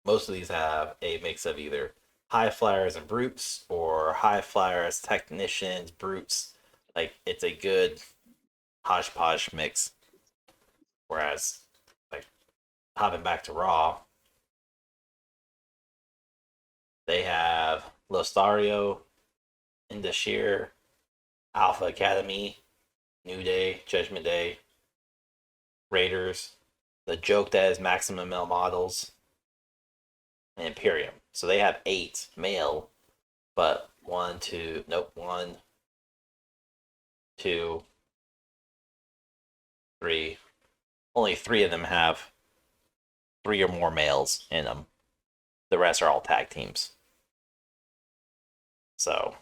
most of these have a mix of either high flyers and brutes or high flyers, technicians, brutes. Like it's a good hodgepodge mix. Whereas like hopping back to Raw, they have Lostario, Indashir, Alpha Academy, New Day, Judgment Day, Raiders, the joke that is Maximum Male Models, and Imperium. So they have 8 male, but 1, 2, nope, 1, 2, 3. Only 3 of them have 3 or more males in them. The rest are all tag teams. So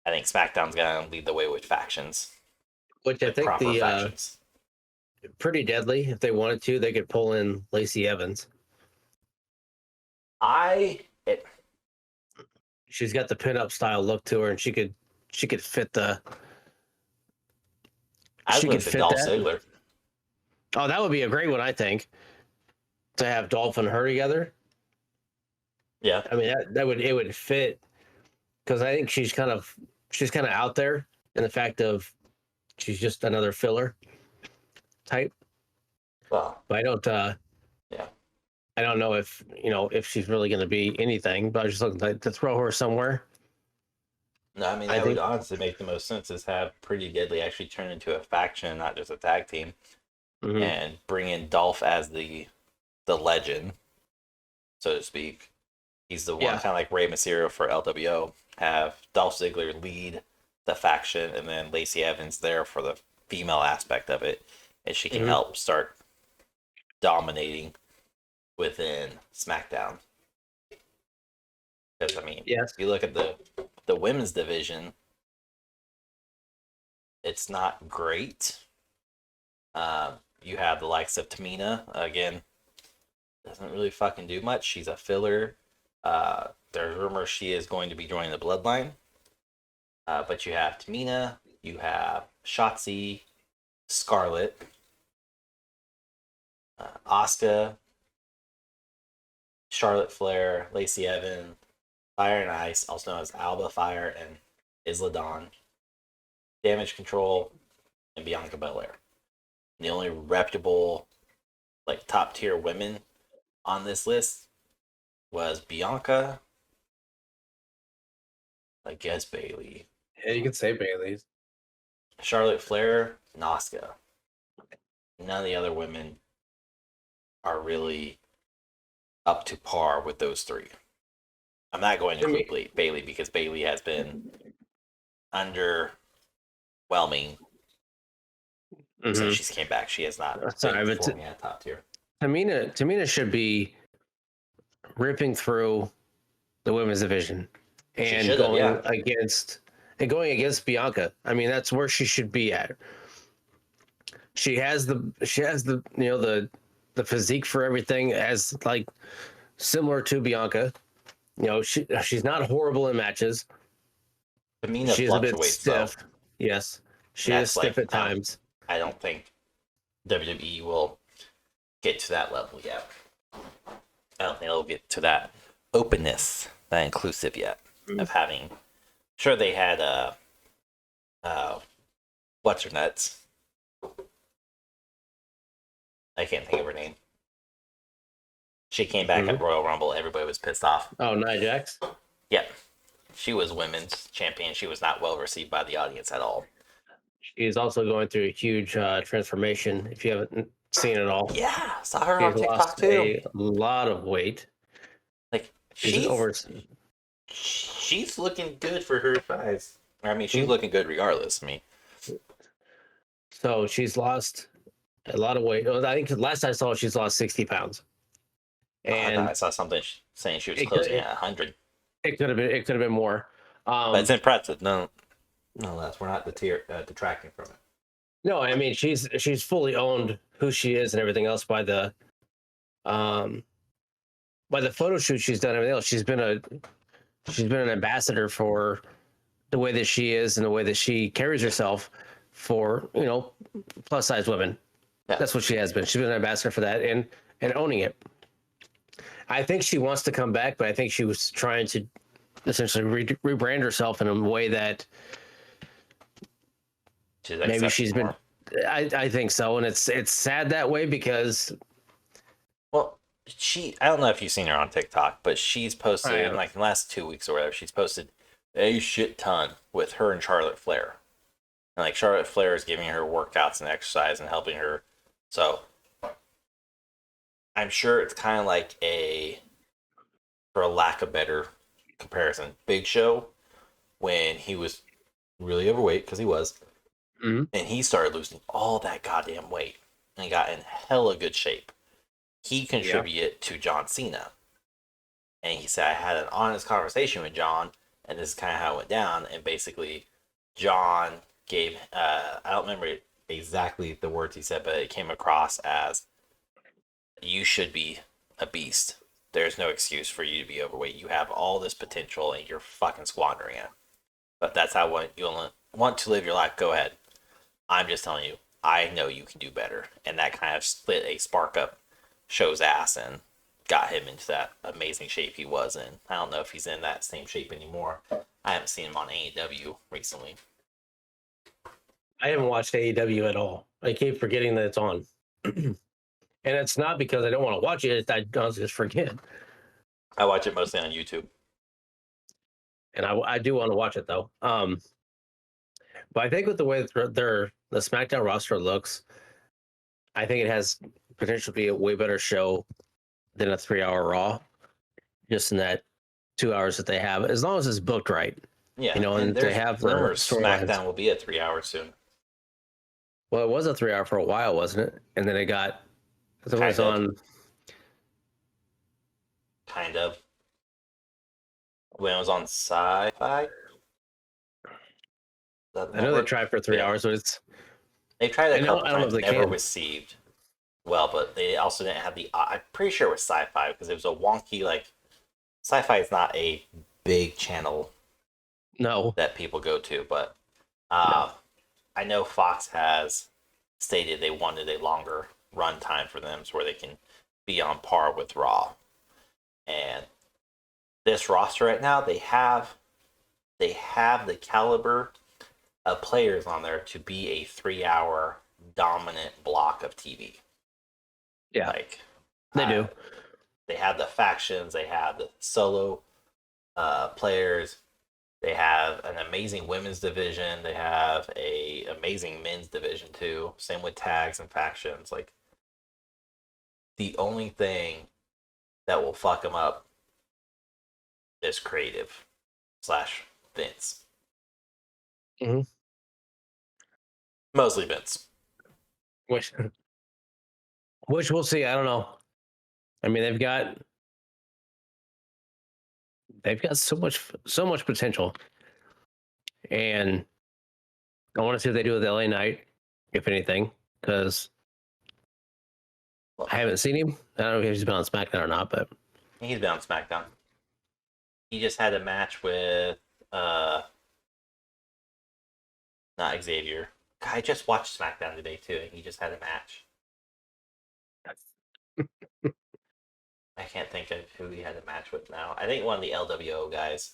I think SmackDown's gonna lead the way with factions, Which I like think proper the factions. Pretty Deadly, if they wanted to, they could pull in Lacey Evans. It She's got the pinup style look to her, and she could fit the. I was She gonna could say fit Dolph that. Ziggler. Oh, that would be a great one, I think, to have Dolph and her together. Yeah. I mean, it would fit because I think she's kind of out there in the fact of she's just another filler type. Well, But yeah. I don't know if if she's really going to be anything. But I was just looking to throw her somewhere. No, I mean I that would think. honestly make the most sense is have Pretty Deadly actually turn into a faction, not just a tag team, Mhm. and bring in Dolph as the legend, so to speak. He's the one Yeah. kind of like Rey Mysterio for LWO. Have Dolph Ziggler lead the faction, and then Lacey Evans there for the female aspect of it, and she can Mhm. help start dominating within SmackDown. Because I mean, Yes. if you look at the women's division, it's not great. You have the likes of Tamina again, doesn't really fucking do much. She's a filler. There's rumors she is going to be joining the Bloodline. But you have Tamina, you have Shotzi, Scarlett, Asuka, Charlotte Flair, Lacey Evans, Fire and Ice, also known as Alba Fire and Isla Dawn, Damage Control, and Bianca Belair. The only reputable, like top tier women on this list was Bianca, I guess Bailey, Yeah, you can say Bailey's. Charlotte Flair, Asuka. None of the other women are really up to par with those 3. I'm not going to include Bailey because Bailey has been under whelming since Hmm. she's came back. She has not been Sorry, but performing at top tier. Tamina should be ripping through the women's division She and should have, yeah. going against Bianca. I mean, that's where she should be at. She has the the physique for everything, as like similar to Bianca. She's not horrible in matches. Tamina She is a bit fluctuates though, stiff. Yes, and she is that's stiff like at times. I don't think WWE will get to that level yet. I don't think they'll get to that openness, that inclusive yet of having. Sure, they had what's her nuts? I can't think of her name. She came back at Royal Rumble. Everybody was pissed off. Oh, Nia Jax. Yeah, she was women's champion. She was not well received by the audience at all. She's also going through a huge transformation. If you haven't seen it all, Yeah, saw her she's on TikTok lost too. a lot of weight. Like She's over. she's looking good for her size. I mean, she's looking good regardless. I mean, So she's lost a lot of weight. I think last I saw, she's lost 60 pounds. I thought And I saw something saying she was it closing could, at 100. it could have been more. But it's impressive. No, less. We're not detracting from it. No, I mean she's fully owned who she is and everything else by the photo shoot she's done, everything else. She's been an ambassador for the way that she is and the way that she carries herself for plus size women. Yeah. That's what she has been. She's been an ambassador for that and owning it. I think she wants to come back, but I think she was trying to essentially rebrand herself in a way that maybe she's been. I think so, and it's sad that way because. Well, I don't know if you've seen her on TikTok, but she's posted I in am. like the last 2 weeks or whatever. She's posted a shit ton with her and Charlotte Flair. And like Charlotte Flair is giving her workouts and exercise and helping her. So I'm sure it's kind of like for a lack of better comparison, Big Show when he was really overweight because he was, and he started losing all that goddamn weight and got in hella good shape. He contributed to John Cena, and he said I had an honest conversation with John, and this is kind of how it went down. And basically, John gave I don't remember exactly the words he said, but it came across as you should be a beast. There's no excuse for you to be overweight. You have all this potential and you're fucking squandering it. But that's how you want to live your life. Go ahead. I'm just telling you, I know you can do better. And that kind of lit a spark up Show's ass and got him into that amazing shape he was in. I don't know if he's in that same shape anymore. I haven't seen him on AEW recently. I haven't watched AEW at all. I keep forgetting that it's on. And it's not because I don't want to watch it. I just forget. I watch it mostly on YouTube. And I do want to watch it though. But I think with the way the SmackDown roster looks, I think it has potential to be a way better show than a 3-hour Raw. Just in that 2 hours that they have, as long as it's booked right. Yeah, and they have the SmackDown will be at 3 hours soon. Well, it was a 3-hour for a while, wasn't it? And then it got. It was on. Kind of. When it was on Sci-Fi. I know they tried for 3 hours, but it's. They tried a couple times, never can. received well, but they also didn't have the. I'm pretty sure it was Sci-Fi because it was a wonky like. Sci-Fi is not a big channel. No. That people go to, but I know Fox has stated they wanted a longer run time for them, so where they can be on par with Raw. And this roster right now, they have the caliber of players on there to be a 3-hour dominant block of TV. Yeah, like they do. They have the factions. They have the solo players. They have an amazing women's division. They have a amazing men's division too. Same with tags and factions. Like the only thing that will fuck them up is creative / Vince. Mm-hmm. Mostly Vince. which we'll see. I don't know. I mean, they've got so much potential, and I want to see what they do with LA Knight, if anything, because Well, I haven't seen him. I don't know if he's been on SmackDown or not, but he's been on SmackDown. He just had a match with not Xavier. God, I just watched SmackDown today too, and he just had a match. I can't think of who he had a match with now. I think one of the LWO guys.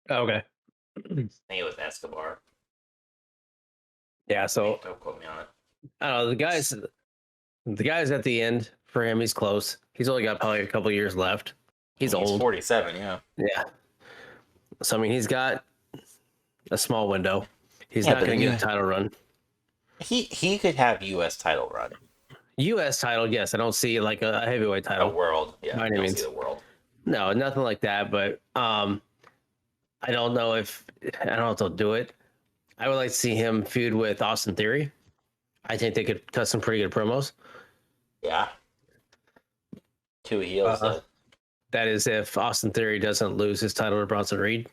okay. I think it was Escobar. Yeah, so Don't quote me on it. I don't know. The guys at the end for him, he's close. He's only got probably a couple years left. He's old. 47, yeah. Yeah. So I mean, he's got a small window. He's Yeah, not but going to you- get a title run. He could have U.S. title run. U.S. title, yes. I don't see like a heavyweight A title. world, yeah. By I any don't means. see the world. No, nothing like that. But I don't know if they'll do it. I would like to see him feud with Austin Theory. I think they could cut some pretty good promos. Yeah. Two heels. That is if Austin Theory doesn't lose his title to Bronson Reed.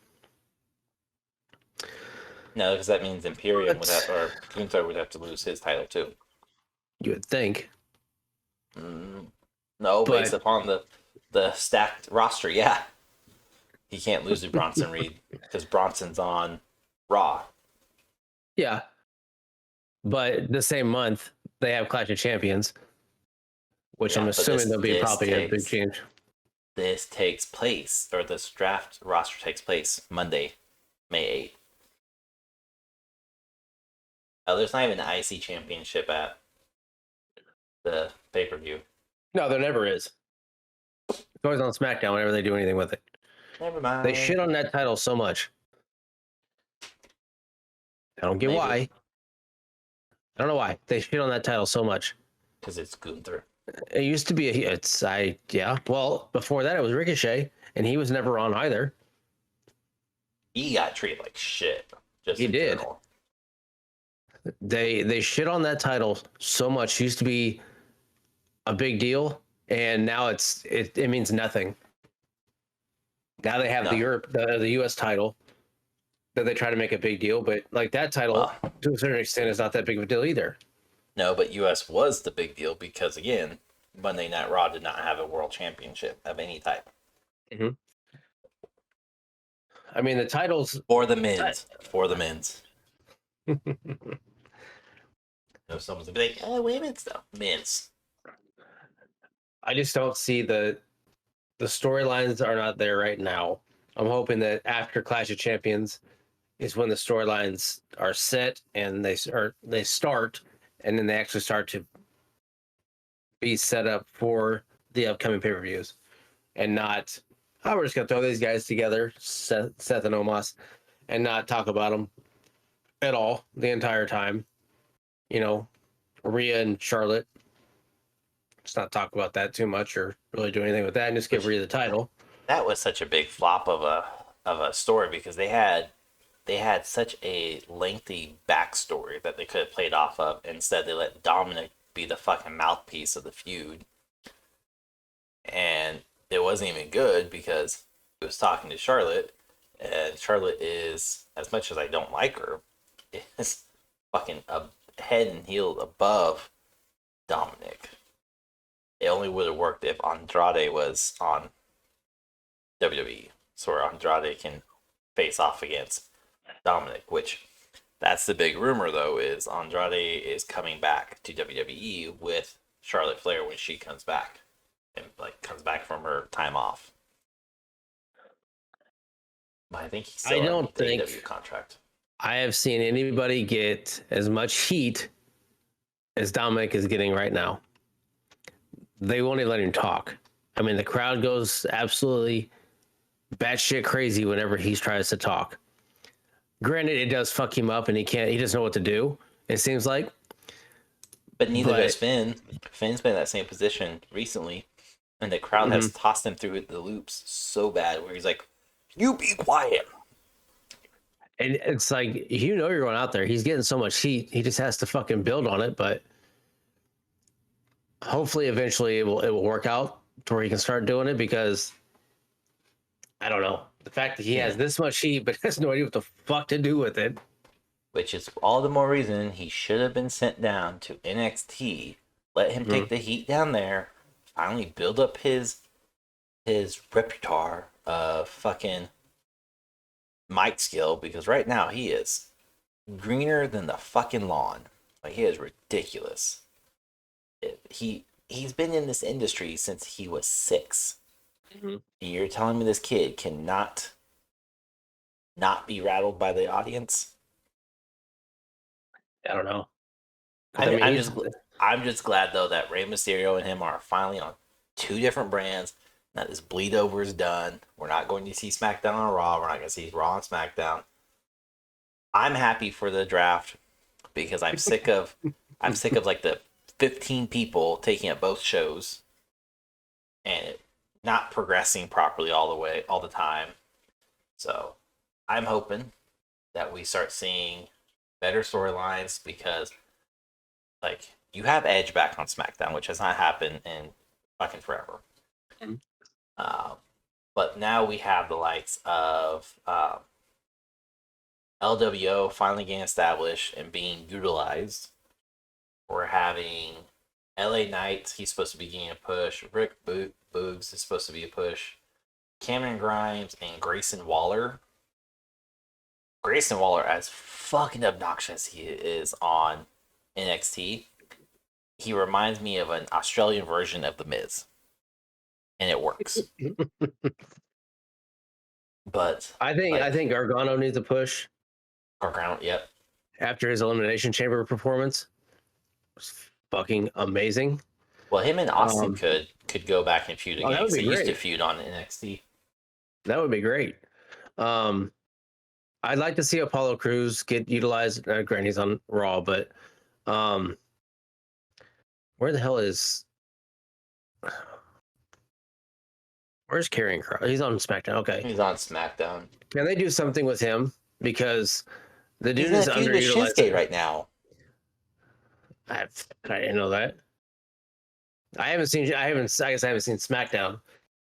No, because that means Imperium would have, or Gunther would have to lose his title too. You would think. No, But- based upon the stacked roster, yeah. He can't lose to Bronson Reed because Bronson's on Raw. Yeah. But the same month, they have Clash of Champions, which Yeah, I'm but assuming there'll be this probably a big takes- change. This takes place, or this draft roster takes place Monday, May 8th. Oh, there's not even an IC championship at the pay-per-view. No, there never is. It's always on SmackDown whenever they do anything with it. Never mind. They shit on that title so much. I don't get Maybe. why. I don't know why. They shit on that title so much. Because it's Gunther. It used to be yeah. Well, before that it was Ricochet, and he was never on either. He got treated like shit. Just He in did. general. They shit on that title so much. It used to be a big deal, and now it means nothing. Now they have No. the US title that they try to make a big deal, but like that title Well. to a certain extent is not that big of a deal either. No, but US was the big deal because, again, Monday Night Raw did not have a world championship of any type. I mean, the titles. For the men's. For the men's. Someone's gonna be like, oh, women's stuff. Men's. I just don't see the storylines are not there right now. I'm hoping that after Clash of Champions is when the storylines are set and they start, and then they actually start to be set up for the upcoming pay-per-views, and not, oh, we're just gonna throw these guys together, Seth and Omos, and not talk about them at all the entire time. You know, Rhea and Charlotte. Just not talk about that too much or really do anything with that, and just give Rhea the title. That was such a big flop of a story because they had such a lengthy backstory that they could have played off of. Instead, they let Dominic be the fucking mouthpiece of the feud, and it wasn't even good because he was talking to Charlotte, and Charlotte is, as much as I don't like her, is fucking a head and heels above Dominic. It only would have worked if Andrade was on WWE, so where Andrade can face off against Dominic, which that's the big rumor though, is Andrade is coming back to WWE with Charlotte Flair when she comes back and comes back from her time off. But I think he's still I on don't the think- AEW contract. I have seen anybody get as much heat as Dominic is getting right now. They won't even let him talk. I mean, the crowd goes absolutely batshit crazy whenever he tries to talk. Granted, it does fuck him up, and he doesn't know what to do. It seems like. But neither But- does Finn. Finn's been in that same position recently, and the crowd has tossed him through the loops so bad where he's like, "You be quiet." And it's like, you're going out there. He's getting so much heat. He just has to fucking build on it. But hopefully, eventually, it will work out to where he can start doing it. Because I don't know, the fact that he Yeah. has this much heat, but has no idea what the fuck to do with it. Which is all the more reason he should have been sent down to NXT. Let him take the heat down there. Finally build up his repertoire of fucking mic skill, because right now he is greener than the fucking lawn. Like, he is ridiculous. He's been in this industry since he was 6. And you're telling me this kid cannot not be rattled by the audience? I don't know. I'm just glad though that Rey Mysterio and him are finally on 2 different brands. That this bleed over is done. We're not going to see SmackDown on Raw. We're not going to see Raw on SmackDown. I'm happy for the draft because I'm sick of like the 15 people taking up both shows and it not progressing properly all the time. So I'm hoping that we start seeing better storylines, because like, you have Edge back on SmackDown, which has not happened in fucking forever. But now we have the likes of LWO finally getting established and being utilized. We're having LA Knight, he's supposed to be getting a push. Rick Boogs is supposed to be a push. Cameron Grimes and Grayson Waller. Grayson Waller, as fucking obnoxious he is on NXT, he reminds me of an Australian version of The Miz. And it works. But I think Gargano needs a push Gargano, yep. after his Elimination Chamber performance. It was fucking amazing. Well, him and Austin could go back and feud again. That would be They great. used to feud on NXT. That would be great. I'd like to see Apollo Crews get utilized. Granted, he's on Raw, but where the hell is? Where's Karrion Kross? He's on SmackDown. Okay, He's on SmackDown. can they do something with him? Because the dude He's is in a feud with underutilized Shinsuke right now. I didn't know that. I guess I haven't seen SmackDown.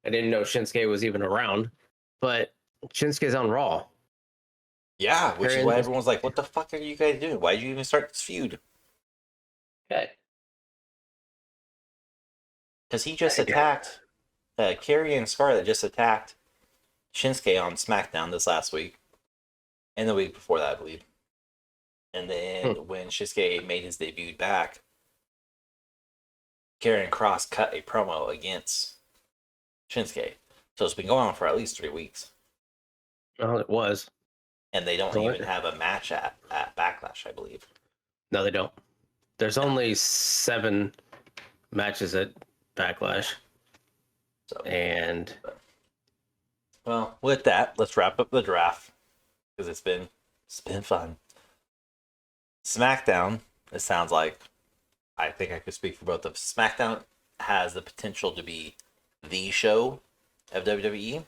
I didn't know Shinsuke was even around, but Shinsuke's on Raw. Yeah, which is why everyone's like, "What the fuck are you guys doing? Why did you even start this feud?" Okay. Because he just attacked Kerry and Scarlett just attacked Shinsuke on SmackDown this last week, and the week before that, I believe. And then when Shinsuke made his debut back, Karrion Kross cut a promo against Shinsuke. So it's been going on for at least 3 weeks. Oh, it was. And they don't even have a match at Backlash, I believe. No, they don't. There's only 7 matches at Backlash. So, well, with that, let's wrap up the draft, because it's been fun. SmackDown, it sounds like, I think I could speak for both of us. SmackDown has the potential to be the show of WWE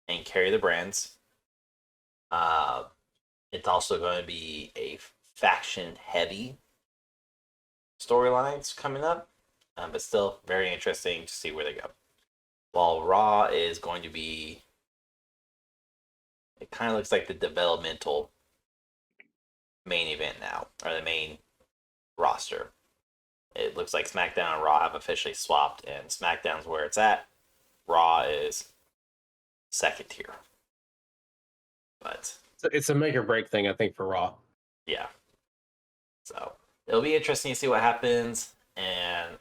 and carry the brands. It's also going to be a faction-heavy storylines coming up, but still very interesting to see where they go. While Raw is going to be, it kind of looks like the developmental main event now, or the main roster. It looks like SmackDown and Raw have officially swapped, and SmackDown's where it's at. Raw is second tier. But it's a make or break thing, I think, for Raw. Yeah. So it'll be interesting to see what happens. And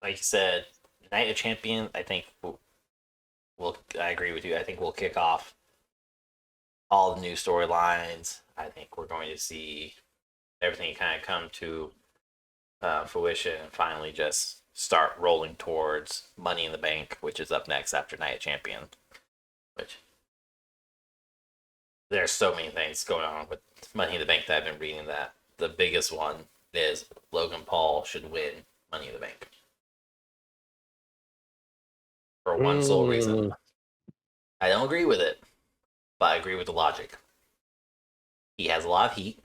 like you said, Night of Champion, I think I agree with you. I think we'll kick off all the new storylines. I think we're going to see everything kind of come to fruition and finally just start rolling towards Money in the Bank, which is up next after Night of Champion. Which there's so many things going on with Money in the Bank that I've been reading, that the biggest one is Logan Paul should win Money in the Bank. For one sole reason. I don't agree with it, but I agree with the logic. He has a lot of heat.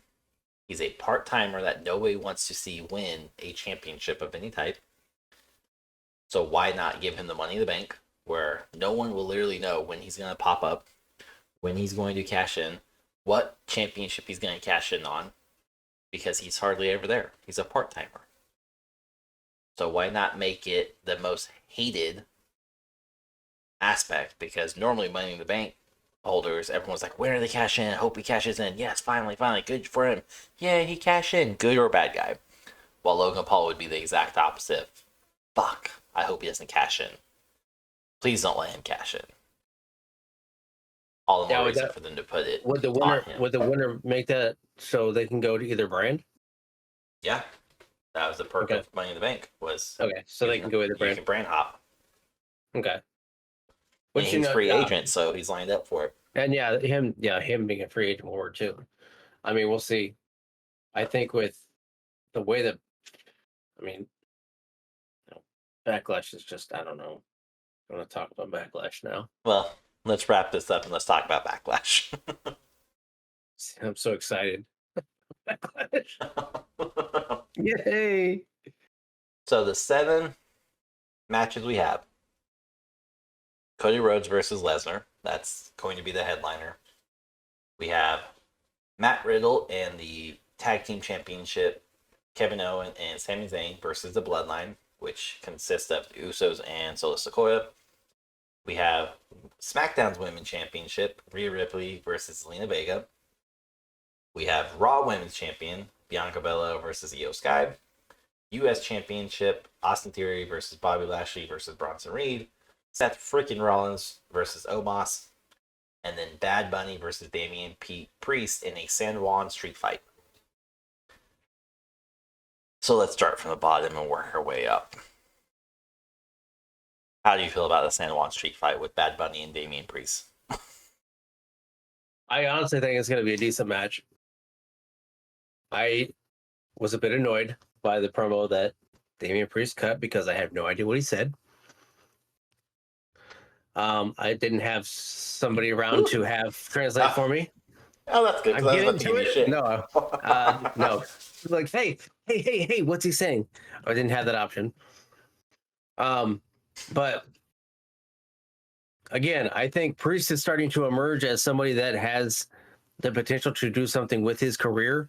He's a part timer that nobody wants to see win a championship of any type. So why not give him the money in the bank where no one will literally know when he's going to pop up, when he's going to cash in, what championship he's going to cash in on, because he's hardly ever there. He's a part timer. So why not make it the most hated aspect? Because normally Money in the Bank holders, everyone's like, when are they cash in? I hope he cashes in. Yes, finally, good for him. Yeah, he cashed in. Good or bad guy. While Logan Paul would be the exact opposite. Fuck. I hope he doesn't cash in. Please don't let him cash in. All the more reason for them to put it on him. Would the winner make that so they can go to either brand? Yeah. That was the perk of Money in the Bank. So they can go either brand. You can brand hop. Okay. Which he's free agent, so he's lined up for it. And him being a free agent will work too. I mean, we'll see. I think with the way that, Backlash is just, I don't know. I'm going to talk about Backlash now. Well, let's wrap this up and let's talk about Backlash. I'm so excited. Backlash. Yay! So the 7 matches we have. Cody Rhodes versus Lesnar. That's going to be the headliner. We have Matt Riddle and the Tag Team Championship, Kevin Owens and Sami Zayn versus the Bloodline, which consists of the Usos and Solo Sikoa. We have SmackDown's Women's Championship, Rhea Ripley versus Zelina Vega. We have Raw Women's Champion, Bianca Belair versus Io Sky. U.S. Championship, Austin Theory versus Bobby Lashley versus Bronson Reed. Seth freaking Rollins versus Omos. And then Bad Bunny versus Damian Priest in a San Juan street fight. So let's start from the bottom and work our way up. How do you feel about the San Juan street fight with Bad Bunny and Damian Priest? I honestly think it's going to be a decent match. I was a bit annoyed by the promo that Damian Priest cut because I have no idea what he said. I didn't have somebody around to have translate for me. Oh, that's good. I'm getting to it. Shit. No. Like, hey, what's he saying? I didn't have that option. But again, I think Priest is starting to emerge as somebody that has the potential to do something with his career.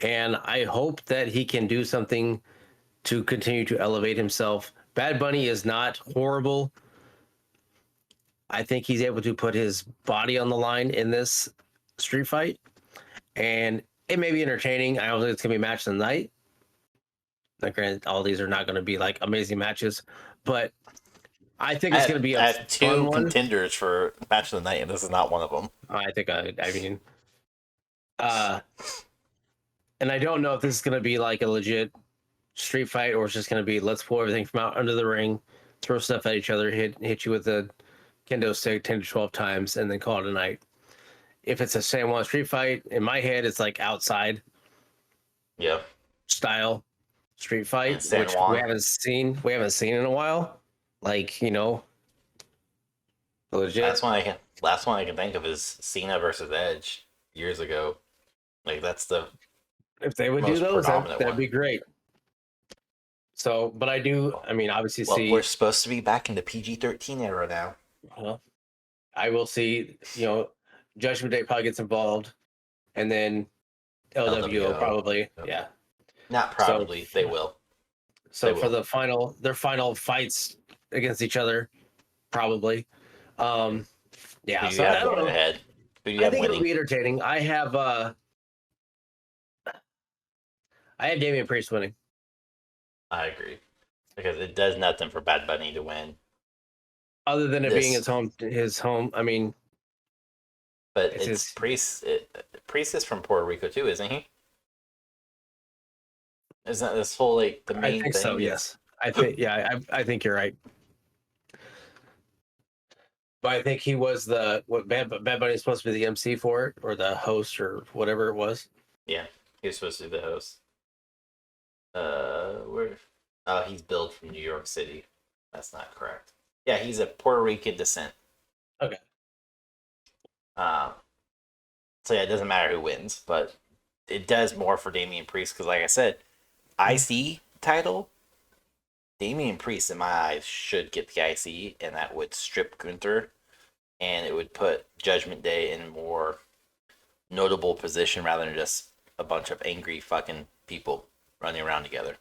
And I hope that he can do something to continue to elevate himself. Bad Bunny is not horrible. I think he's able to put his body on the line in this street fight. And it may be entertaining. I don't think it's going to be a match of the night. Like, granted, all these are not going to be like amazing matches, but I think it's going to be I have 2 contenders for match of the night, and this is not one of them. And I don't know if this is going to be like a legit street fight or it's just going to be let's pull everything from out under the ring, throw stuff at each other, hit you with a kendo stick 10 to 12 times, and then call it a night. If it's a San Juan street fight, in my head, it's like outside style street fight, which we haven't seen in a while. Like, legit. Last one I can think of is Cena versus Edge years ago. Like, that's the if they would do those, that'd be great. So, but obviously see we're supposed to be back in the PG-13 era now. Well, I will see, Judgment Day probably gets involved, and then LWO probably, yeah. Not probably, they will. So for their final fights against each other, probably. Yeah. So I don't know. I think it'll be entertaining. I have Damian Priest winning. I agree, because it does nothing for Bad Bunny to win. Other than it being his home. But it's Priest. Priest is from Puerto Rico too, isn't he? Isn't that this whole the main thing? I think so. Yes, I think. Yeah, I think you're right. But I think he was Bad Bunny is supposed to be the MC for it, or the host, or whatever it was. Yeah, he was supposed to be the host. He's billed from New York City. That's not correct. Yeah, he's of Puerto Rican descent. Okay. So yeah, it doesn't matter who wins, but it does more for Damian Priest because, like I said, IC title, Damian Priest in my eyes should get the IC, and that would strip Gunther, and it would put Judgment Day in a more notable position rather than just a bunch of angry fucking people running around together.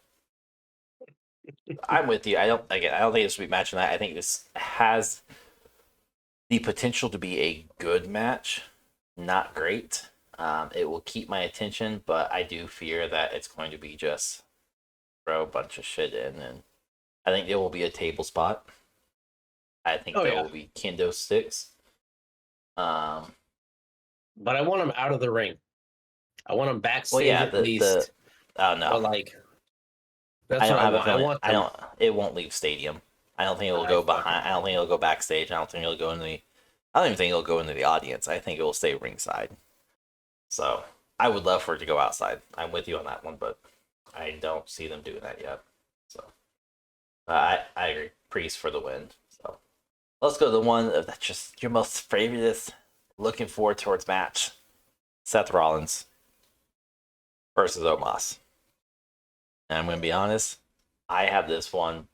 I'm with you. I don't think this will be matching that. I think this has the potential to be a good match, not great. It will keep my attention, but I do fear that it's going to be just throw a bunch of shit in, and I think there will be a table spot. I think there will be kendo sticks. But I want him out of the ring. I want him backstage well, yeah, at least. Oh no, But like, that's I don't what have I want. a feeling. I want them. I don't. It won't leave stadium. I don't think it'll go behind. I don't think it'll go backstage. I don't think it'll go into the. I don't even think it'll go into the audience. I think it will stay ringside. So I would love for it to go outside. I'm with you on that one, but I don't see them doing that yet. So I agree. Priest for the win. So let's go to the one that's just your most favorite, looking forward towards match: Seth Rollins versus Omos. And I'm going to be honest, I have this one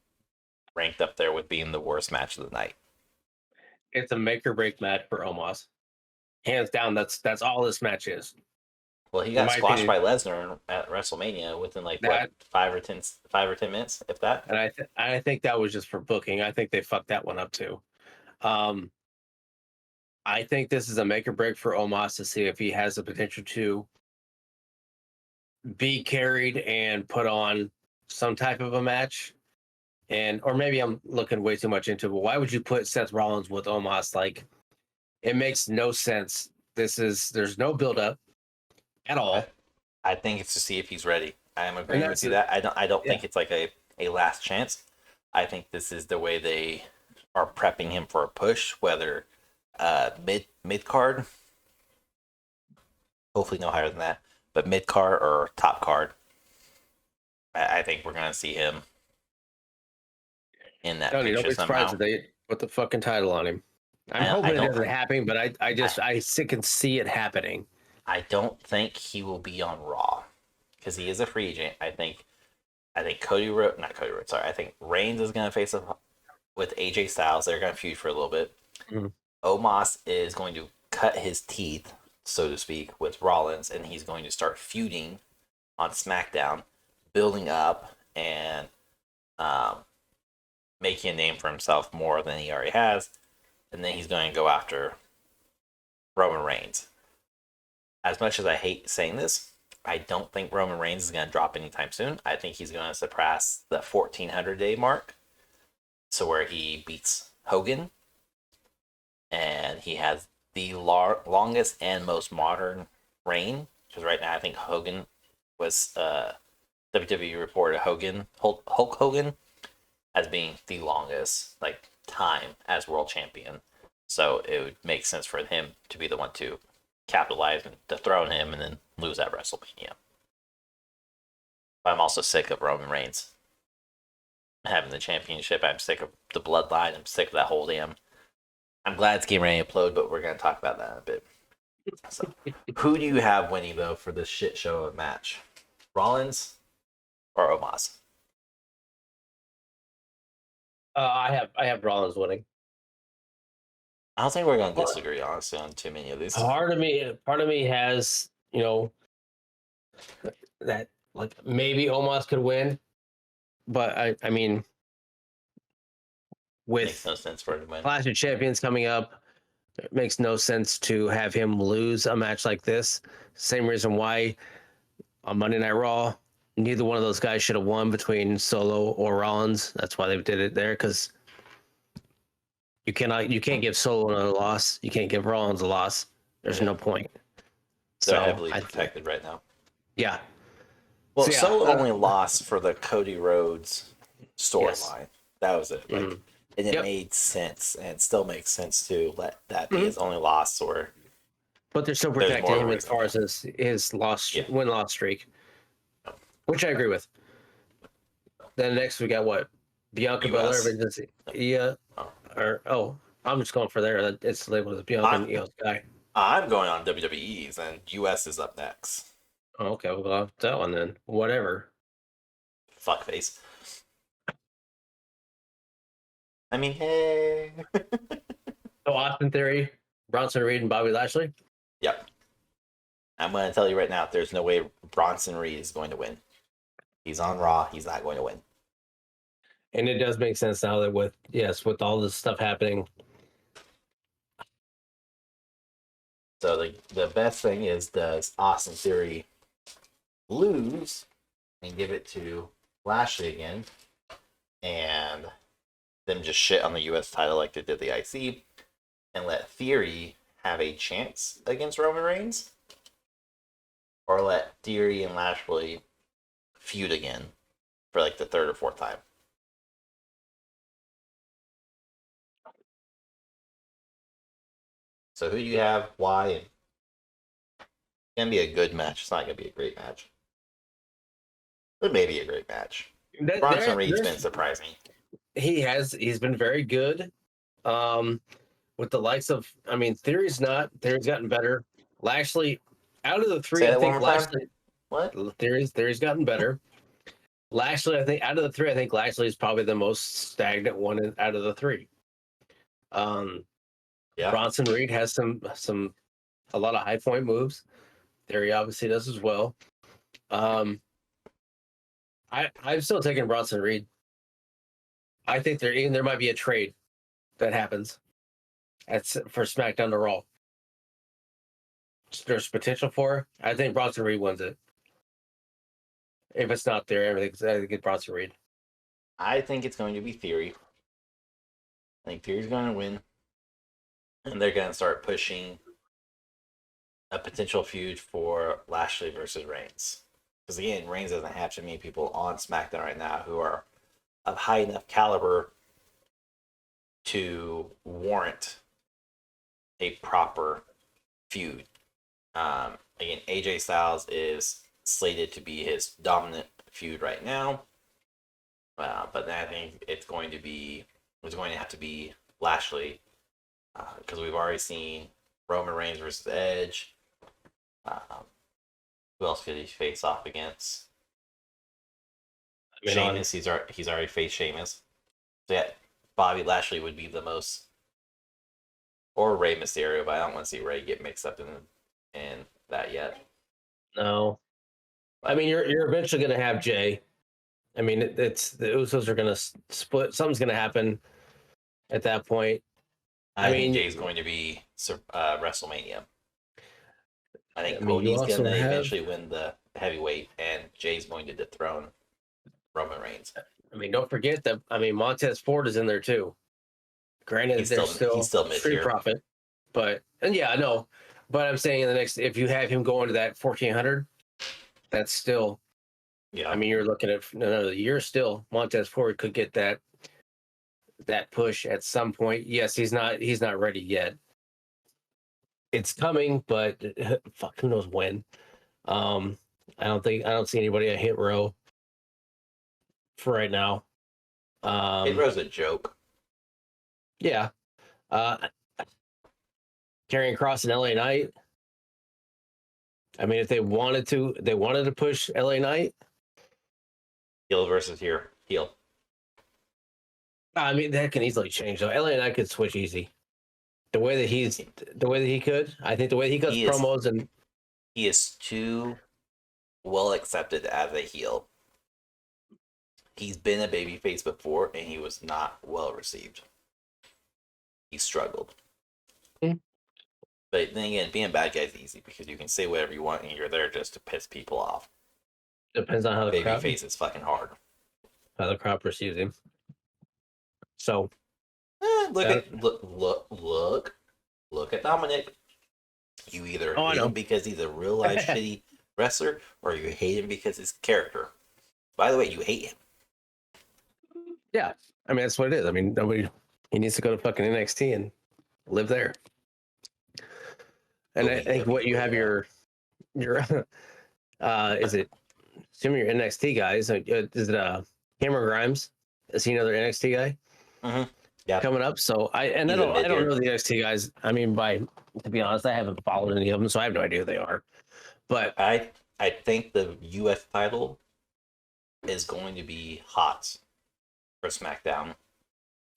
ranked up there with being the worst match of the night. It's a make or break match for Omos. Hands down, that's all this match is. Well, he got squashed by Lesnar at WrestleMania within like what 5 or 10 minutes, if that. And I think that was just for booking. I think they fucked that one up too. I think this is a make or break for Omos to see if he has the potential to be carried and put on some type of a match. And or maybe I'm looking way too much into it, but why would you put Seth Rollins with Omos? Like, it makes no sense. There's no build up at all. I think it's to see if he's ready. I am agreeing with you that I don't think it's like a last chance. I think this is the way they are prepping him for a push, whether mid card, hopefully no higher than that, but mid card or top card. I think we're gonna see him in that picture don't be somehow. surprised if they put the fucking title on him. I'm hoping it doesn't happen, but I can see it happening. I don't think he will be on Raw because he is a free agent. I think I think Reigns is going to face up with AJ Styles. They're going to feud for a little bit. Mm-hmm. Omos is going to cut his teeth, so to speak, with Rollins, and he's going to start feuding on SmackDown, building up and making a name for himself more than he already has. And then he's going to go after Roman Reigns. As much as I hate saying this, I don't think Roman Reigns is going to drop anytime soon. I think he's going to surpass the 1,400 day mark. So where he beats Hogan. And he has the longest and most modern reign. Because right now I think Hogan was, WWE reported Hulk Hogan as being the longest time as world champion. So it would make sense for him to be the one to capitalize and dethrone him and then lose at WrestleMania. But I'm also sick of Roman Reigns having the championship. I'm sick of the bloodline. I'm sick of that whole damn. I'm glad it's getting ready to implode, but we're going to talk about that in a bit. So, who do you have winning, though, for this shit show of match? Rollins or Omos? I have Rollins winning. I don't think we're going to disagree, honestly, on too many of these. Part of me has, that like maybe Omos could win, but I mean, with makes no sense for him to win. Clash of Champions coming up, it makes no sense to have him lose a match like this. Same reason why on Monday Night Raw, neither one of those guys should have won between Solo or Rollins. That's why they did it there, because you can't give Solo a loss. You can't give Rollins a loss. There's no point. They're heavily protected right now. Yeah. Well, Solo only lost for the Cody Rhodes storyline. Yes. That was it. And it made sense, and it still makes sense to let that be his only loss. But they're still protecting him as far as his win-loss streak, which I agree with. Then next we got what? Bianca Belair versus I'm just going for there. It's labeled as Bianca and Io's guy. I'm going on WWE's, and US is up next. Oh, okay, we'll go off that one then. Whatever. Fuckface. I mean, hey. So Austin Theory, Bronson Reed, and Bobby Lashley. Yep. I'm going to tell you right now, there's no way Bronson Reed is going to win. He's on Raw. He's not going to win. And it does make sense now that with all this stuff happening. So the best thing is, does Austin Theory lose and give it to Lashley again, and them just shit on the US title like they did the IC, and let Theory have a chance against Roman Reigns? Or let Theory and Lashley feud again for like the third or fourth time? So who do you have? Why? And it's gonna be a good match. It's not gonna be a great match. It may be a great match. Bronson Reed's been surprising. He's been very good. With the likes of, Theory's gotten better. Lashley, out of the three, Say I that one think more time? Lashley. What? Theory's gotten better. Lashley, I think out of the three, I think Lashley is probably the most stagnant one out of the three. Yeah. Bronson Reed has a lot of high point moves. Theory obviously does as well. I'm still taking Bronson Reed. I think there might be a trade that happens for SmackDown to Raw. There's potential for it. I think Bronson Reed wins it. If it's not there, I think it's Bronson Reed. I think it's going to be Theory. I think Theory's going to win. And they're going to start pushing a potential feud for Lashley versus Reigns. Because again, Reigns doesn't have too many people on SmackDown right now who are of high enough caliber to warrant a proper feud. Again, AJ Styles is slated to be his dominant feud right now. But then I think it's going to have to be Lashley, because we've already seen Roman Reigns versus Edge. Who else could he face off against? Sheamus. He's already faced Sheamus. So yeah, Bobby Lashley would be the most, or Rey Mysterio, but I don't want to see Rey get mixed up in that yet. No, you're eventually going to have Jay. It's the Usos are going to split. Something's going to happen at that point. I think Jay's going to be WrestleMania. I think Cody's going to eventually win the heavyweight, and Jay's going to dethrone Roman Reigns. Don't forget that. Montez Ford is in there too. Granted, he's still Street Profit, but I know. But I'm saying if you have him going to that 1400, that's still. Yeah. You're looking at another year still. Montez Ford could get that push at some point. Yes, he's not ready yet. It's coming, but fuck, who knows when. I don't see anybody at Hit Row for right now. Hit Row's a joke. Yeah. Karrion Kross and LA Knight. If they wanted to push LA Knight. Heel versus heel. That can easily change though. LA Knight could switch easy. The way that he could, I think the way he cuts promos, and he is too well accepted as a heel. He's been a babyface before, and he was not well received. He struggled. Mm-hmm. But then again, being a bad guy is easy because you can say whatever you want, and you're there just to piss people off. Depends on how the babyface is fucking hard. How the crowd perceives him. So, look at Dominic. You either hate him because he's a real life shitty wrestler, or you hate him because his character. By the way, you hate him. Yeah, that's what it is. He needs to go to fucking NXT and live there. And I think what you have your is it some of your NXT guys? Is it Cameron Grimes? Is he another NXT guy? Mm-hmm. Yeah. coming up. So I He's in don't mid-tier. know the NXT guys. I mean, to be honest, I haven't followed any of them, so I have no idea who they are. But I think the U.S. title is going to be hot for SmackDown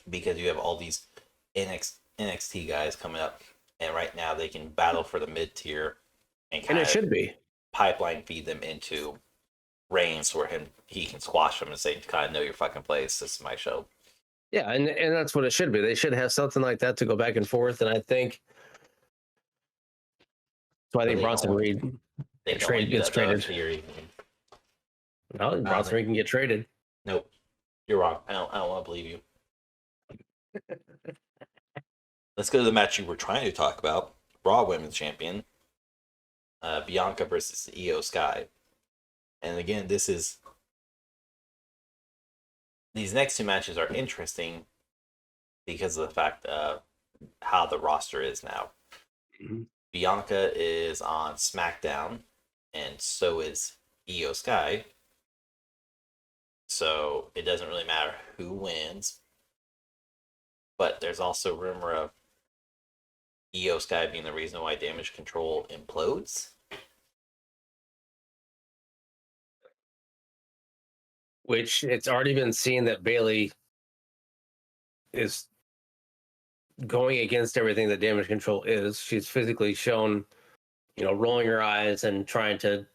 because you have all these NXT guys coming up, and right now they can battle for the mid tier and kind it of should be. pipeline feed them into Reigns, where he can squash them and say, "Kind of know your fucking place. This is my show." Yeah, and that's what it should be. They should have something like that to go back and forth. And I think that's why I But think Bronson Reed they can only do gets that though if traded. Theory. No, Bronson Reed can get traded. Nope, you're wrong. I don't want to believe you. Let's go to the match you were trying to talk about. Raw Women's Champion, Bianca versus Io Sky. And again, these next two matches are interesting because of the fact of how the roster is now. Mm-hmm. Bianca is on SmackDown, and so is Io Sky. So it doesn't really matter who wins. But there's also rumor of Io Sky being the reason why Damage Control implodes. Which it's already been seen that Bayley is going against everything that Damage Control is. She's physically shown, rolling her eyes and trying to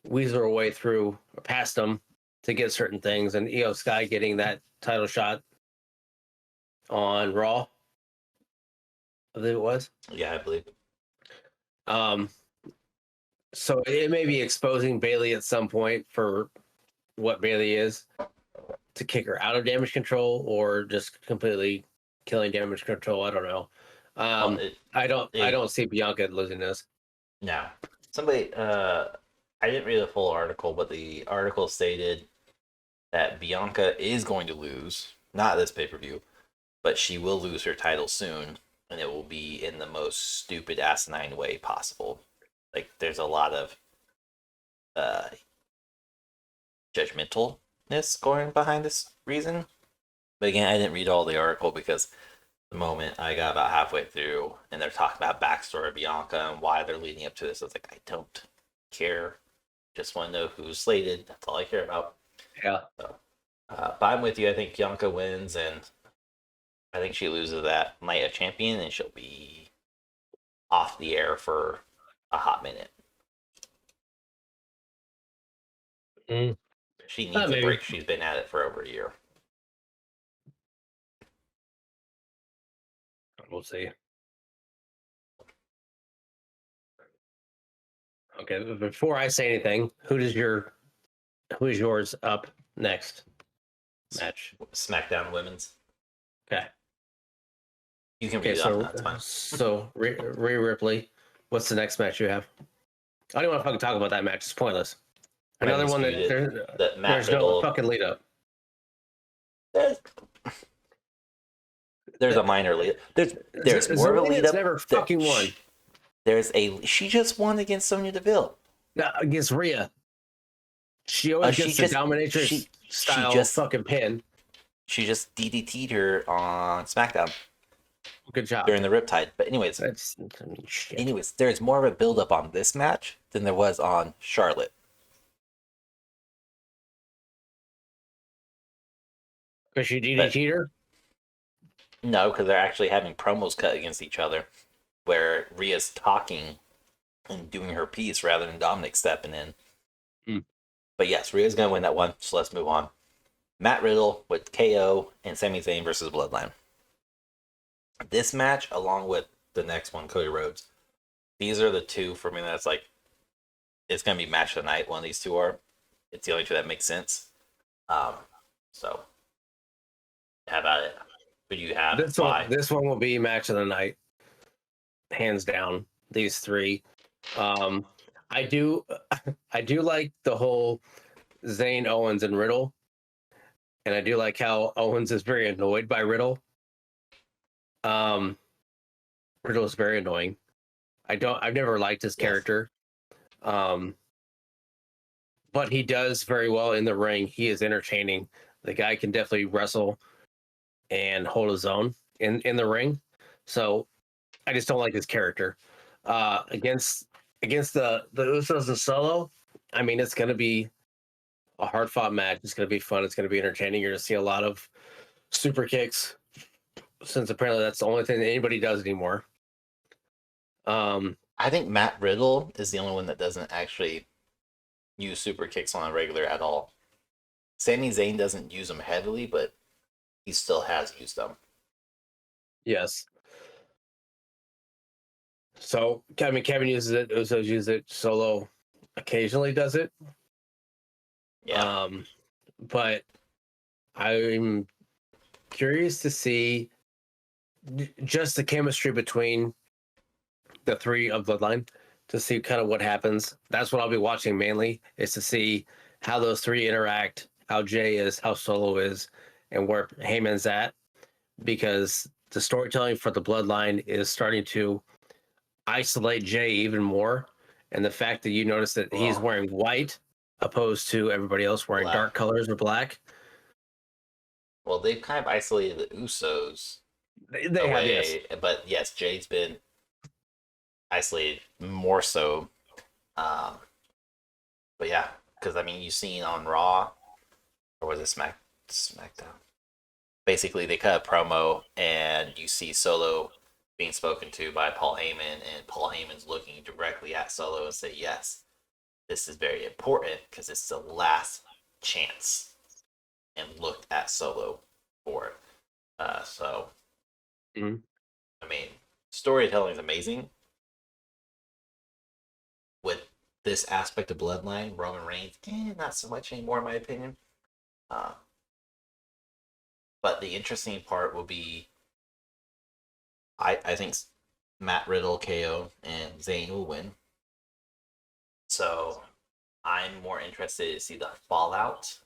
weasel her way through or past them to get certain things. And Io Sky getting that title shot on Raw, I believe it was. Yeah, I believe. So it may be exposing Bayley at some point for what Bayley is, to kick her out of Damage Control or just completely killing Damage Control. I don't know. I don't see Bianca losing this. No. Somebody, I didn't read the full article, but the article stated that Bianca is going to lose, not this pay-per-view, but she will lose her title soon, and it will be in the most stupid, asinine way possible. Like, there's a lot of judgmentalness going behind this reason. But again, I didn't read all the article because the moment I got about halfway through and they're talking about backstory of Bianca and why they're leading up to this, I was like, I don't care. Just want to know who's slated. That's all I care about. Yeah. So, but I'm with you. I think Bianca wins, and I think she loses that Night of Champion, and she'll be off the air for a hot minute. She needs a break. She's been at it for over a year. We'll see. Okay, before I say anything, who is yours up next match? SmackDown Women's. Okay. You can read it off, that's fine. So, Rhea Ripley, what's the next match you have? I don't want to fucking talk about that match. It's pointless. Another one that there's no fucking lead up. There's a minor lead. There's more of a lead up. Never fucking won. She just won against Sonya Deville. No, against Rhea. She always gets the dominatrix style fucking pin. She just DDT'd her on SmackDown. Good job. During the Riptide. But anyways, there's more of a build up on this match than there was on Charlotte. Because she DDT'd her? No, because they're actually having promos cut against each other where Rhea's talking and doing her piece rather than Dominic stepping in. But yes, Rhea's going to win that one, so let's move on. Matt Riddle with KO and Sami Zayn versus Bloodline. This match, along with the next one, Cody Rhodes, these are the two for me that's like, it's going to be match of the night. One of these two are. It's the only two that makes sense. So, how about it? Who do you have? This one will be match of the night. Hands down, these three. I do like the whole Zayn, Owens, and Riddle. And I do like how Owens is very annoyed by Riddle. Riddle is very annoying. I've never liked his character. But he does very well in the ring. He is entertaining. The guy can definitely wrestle. and hold his own in the ring. So I just don't like his character. Against the Usos and Solo, I mean, it's going to be a hard fought match. It's going to be fun. It's going to be entertaining. You're going to see a lot of super kicks, since apparently that's the only thing that anybody does anymore. I think Matt Riddle is the only one that doesn't actually use super kicks on a regular at all. Sami Zayn doesn't use them heavily, but he still has used them. Yes. So I mean, Kevin uses it. Usos use it. Solo occasionally does it. Yeah. But I'm curious to see just the chemistry between the three of Bloodline, to see kind of what happens. That's what I'll be watching mainly, is to see how those three interact, how Jay is, how Solo is, and where Heyman's at, because the storytelling for the Bloodline is starting to isolate Jay even more. And the fact that you notice that he's wearing white opposed to everybody else wearing Black. dark colors or black. Well, they've kind of isolated the Usos They have, yes. but yes, Jay's been isolated more so. But yeah, because I mean, you've seen on Raw, or was it SmackDown? Basically, they cut a promo, and you see Solo being spoken to by Paul Heyman, and Paul Heyman's looking directly at Solo and say, "Yes, this is very important because it's the last chance," and looked at Solo for it. So, Mhm. I mean, storytelling is amazing. With this aspect of Bloodline, Roman Reigns, not so much anymore, in my opinion. Uh, but the interesting part will be, I think Matt Riddle, KO, and Zayn will win. So I'm more interested to see the fallout.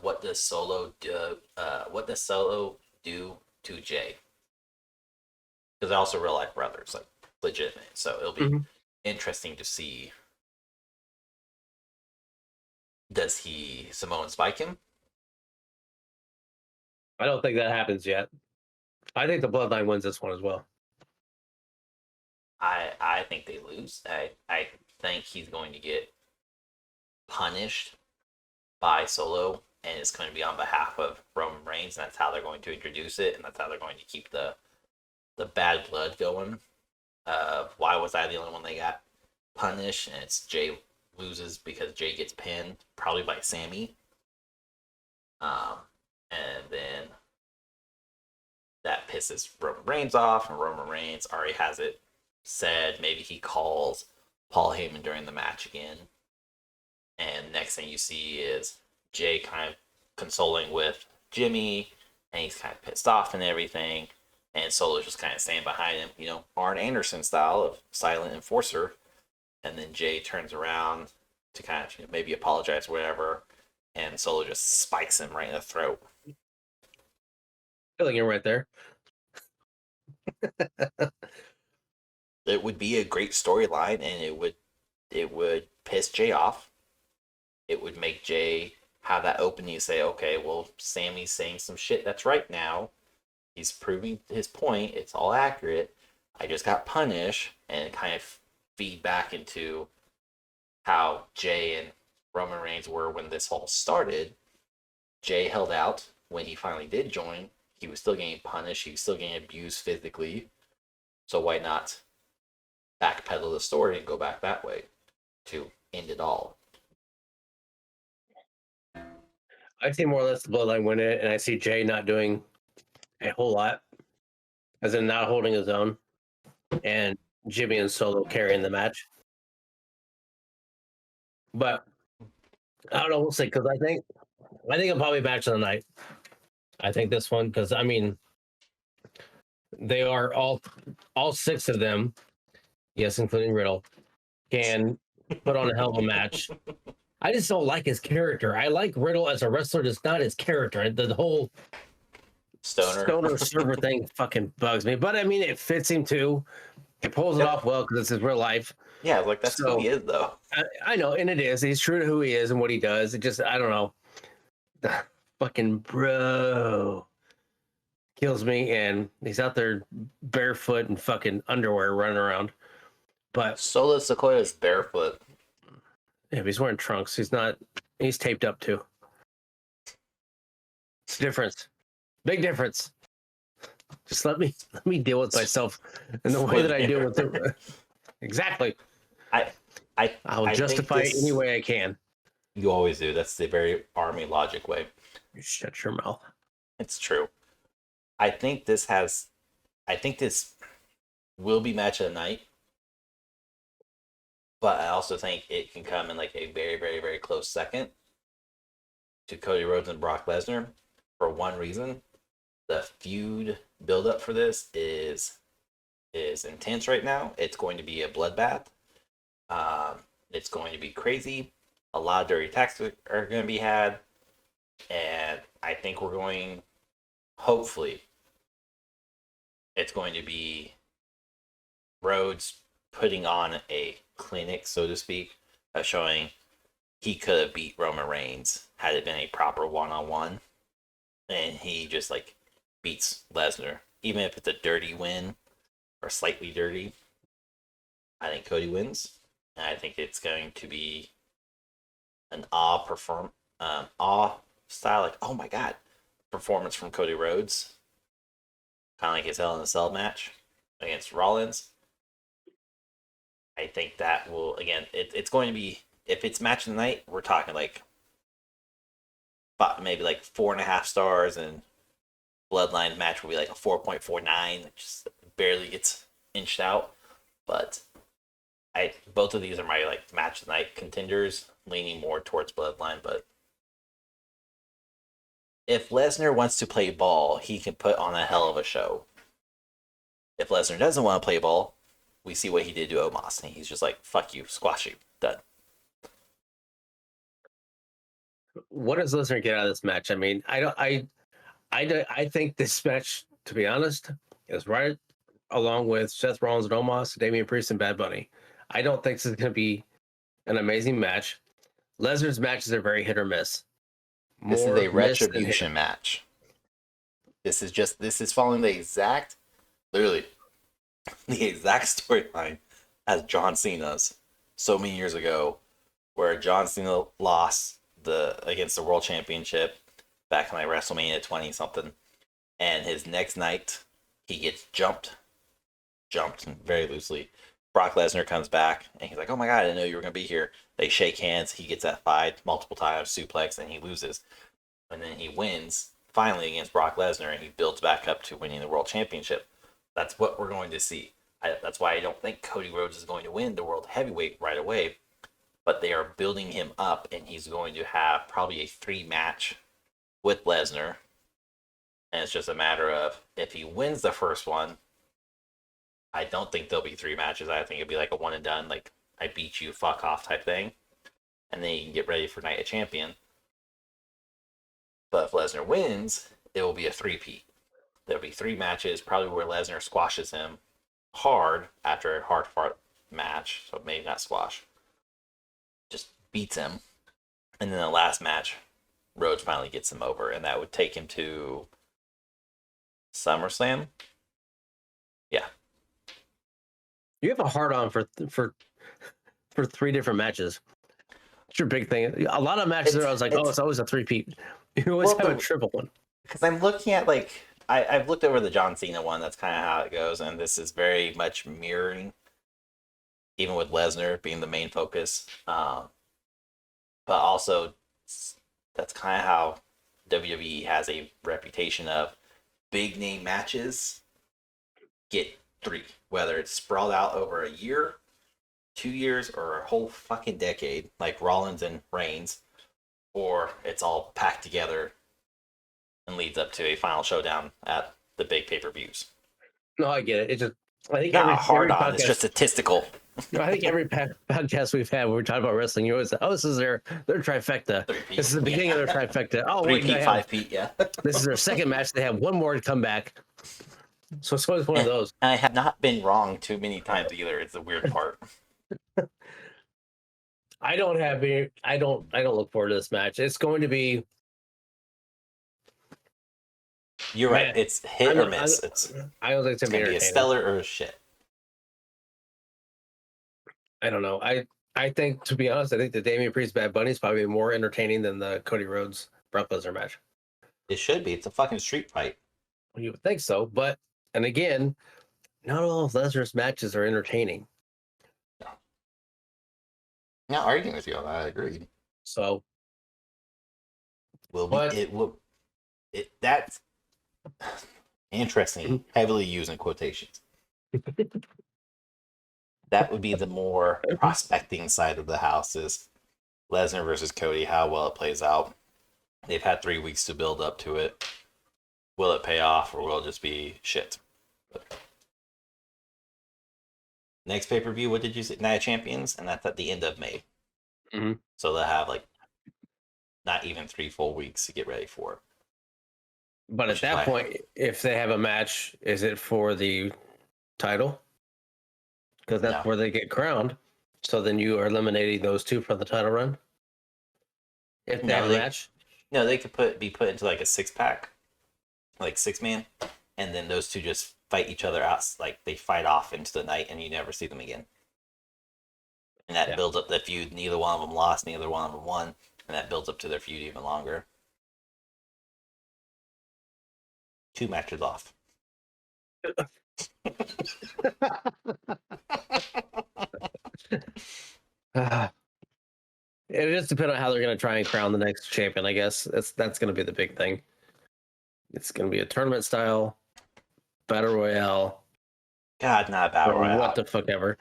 What does Solo do? What does Solo do to Jay? Because they're also real life brothers, like legitimate. So it'll be interesting to see. Does he Samoan spike him? I don't think that happens yet. I think the Bloodline wins this one as well. I think they lose. I think he's going to get punished by Solo, and it's going to be on behalf of Roman Reigns, and that's how they're going to introduce it, and that's how they're going to keep the bad blood going. Why was I the only one that got punished? And it's Jay loses because Jay gets pinned, probably by Sammy. And then that pisses Roman Reigns off, and Roman Reigns already has it said. Maybe he calls Paul Heyman during the match again. And next thing you see is Jay kind of consoling with Jimmy, and he's kind of pissed off and everything. And Solo's just kind of standing behind him, Arn Anderson style of silent enforcer. And then Jay turns around to kind of maybe apologize or whatever, and Solo just spikes him right in the throat. Killing him right there. It would be a great storyline, and it would piss Jay off. It would make Jay have that opening to say, okay, well, Sammy's saying some shit that's right now. He's proving his point. It's all accurate. I just got punished, and kind of feed back into how Jay and Roman Reigns were when this all started. Jay held out when he finally did join. He was still getting punished. He was still getting abused physically. So why not backpedal the story and go back that way to end it all? I see more or less the Bloodline win it, and I see Jay not doing a whole lot, as in not holding his own, and Jimmy and Solo carrying the match. But I don't know. We'll see, because I think it'll probably match of the night. I think this one, because I mean, they are all six of them, yes, including Riddle, can put on a hell of a match. I just don't like his character. I like Riddle as a wrestler, just not his character. The whole stoner server thing fucking bugs me. But I mean, it fits him too. He pulls it off well because it's his real life. Yeah, like that's who he is, though. I know, and it is. He's true to who he is and what he does. It just, I don't know. Fucking bro. kills me, and he's out there barefoot and fucking underwear running around. But Solo Sequoia's barefoot. if he's wearing trunks, he's not. He's taped up too. It's a difference. Big difference. Just let me deal with myself in the way that I deal with it. Exactly. I'll justify it any way I can. You always do. That's the very Army logic way. You shut your mouth. It's true. I think this will be match of the night. But I also think it can come in like a very, very, very close second to Cody Rhodes and Brock Lesnar for one reason. The feud buildup for this is intense right now. It's going to be a bloodbath. It's going to be crazy. A lot of dirty tactics are going to be had. And I think hopefully, it's going to be Rhodes putting on a clinic, so to speak, of showing he could have beat Roman Reigns had it been a proper one-on-one. And he just like beats Lesnar. Even if it's a dirty win or slightly dirty, I think Cody wins. And I think it's going to be an awe style, like, oh my god, performance from Cody Rhodes. Kind of like his Hell in a Cell match against Rollins. I think that will, again, it's going to be, if it's match of the night, we're talking like maybe like 4.5 stars, and Bloodline match will be like a 4.49. It just barely gets inched out. But both of these are my like match of the night contenders, leaning more towards Bloodline. But if Lesnar wants to play ball, he can put on a hell of a show. If Lesnar doesn't want to play ball, we see what he did to Omos, and he's just like, fuck you, squash you, done. What does Lesnar get out of this match? I mean, I think this match, to be honest, is right along with Seth Rollins and Omos, Damian Priest, and Bad Bunny. I don't think this is going to be an amazing match. Lesnar's matches are very hit or miss. This is a retribution match. This is following literally the exact storyline as John Cena's so many years ago, where John Cena lost against the World Championship back in like WrestleMania 20 something, and his next night he gets jumped very loosely. Brock Lesnar comes back and he's like, "Oh my god, I didn't know you were gonna be here." They shake hands. He gets that fight multiple times, suplex, and he loses, and then he wins finally against Brock Lesnar, and he builds back up to winning the World Championship. That's what we're going to see. That's why I don't think Cody Rhodes is going to win the World Heavyweight right away. But they are building him up, and he's going to have probably a 3-match with Lesnar. And it's just a matter of, if he wins the first one, I don't think there'll be 3 matches. I think it'll be like a one and done, like, I beat you, fuck off type thing. And then you can get ready for Night of Champion. But if Lesnar wins, it will be a 3-peat. There'll be 3 matches, probably where Lesnar squashes him hard after a hard-fought match. So maybe not squash. Just beats him. And then the last match, Rhodes finally gets him over. And that would take him to SummerSlam. Yeah. You have a hard-on for 3 different matches. It's your big thing. A lot of matches I was like, it's always a 3-peat. You always have a triple one. Because I'm looking at, like, I've looked over the John Cena one. That's kind of how it goes. And this is very much mirroring, even with Lesnar being the main focus. But also, that's kind of how WWE has a reputation of big name matches get 3. Whether it's sprawled out over a year, 2 years, or a whole fucking decade, like Rollins and Reigns, or it's all packed together and leads up to a final showdown at the big pay-per-views. No, I get it. It's just, I think not hard on. It's just statistical. No, I think every podcast we've had when we're talking about wrestling, you always say, "Oh, this is their trifecta. This is the beginning of their trifecta." Oh, 3-peat, 5-peat, yeah. This is their second match. They have one more to come back. So it's always one of those. And I have not been wrong too many times either. It's the weird part. I don't look forward to this match. It's going to be You're right. Man, It's hit or miss. I don't think it's It's gonna gonna be be a entertaining. stellar or a shit. I don't know. I think, to be honest, I think the Damian Priest Bad Bunny is probably more entertaining than the Cody Rhodes Brock Lesnar match. It should be. It's a fucking street fight. Well, you would think so, but and again, not all of Lesnar's matches are entertaining. Not arguing with you on that. I agree. So, Will be. but It will. It that's interesting. Heavily used in quotations. That would be the more prospecting side of the house is Lesnar versus Cody, how well it plays out. They've had 3 weeks to build up to it. Will it pay off or will it just be shit? But next pay-per-view, what did you say? Night of Champions? And that's at the end of May. Mhm. So they'll have like not even 3 full weeks to get ready for it. But at that point, if they have a match, is it for the title? Because that's where they get crowned. So then you are eliminating those two from the title run. If they have a match, no, they could be put into like a 6-pack, like 6-man, and then those two just fight each other out. Like they fight off into the night, and you never see them again. And that builds up the feud. Neither one of them lost, neither one of them won, and that builds up to their feud even longer. 2 matches off. It just depends on how they're going to try and crown the next champion. I guess that's going to be the big thing. It's going to be a tournament style battle royale. God, not a battle royale. What the fuck ever.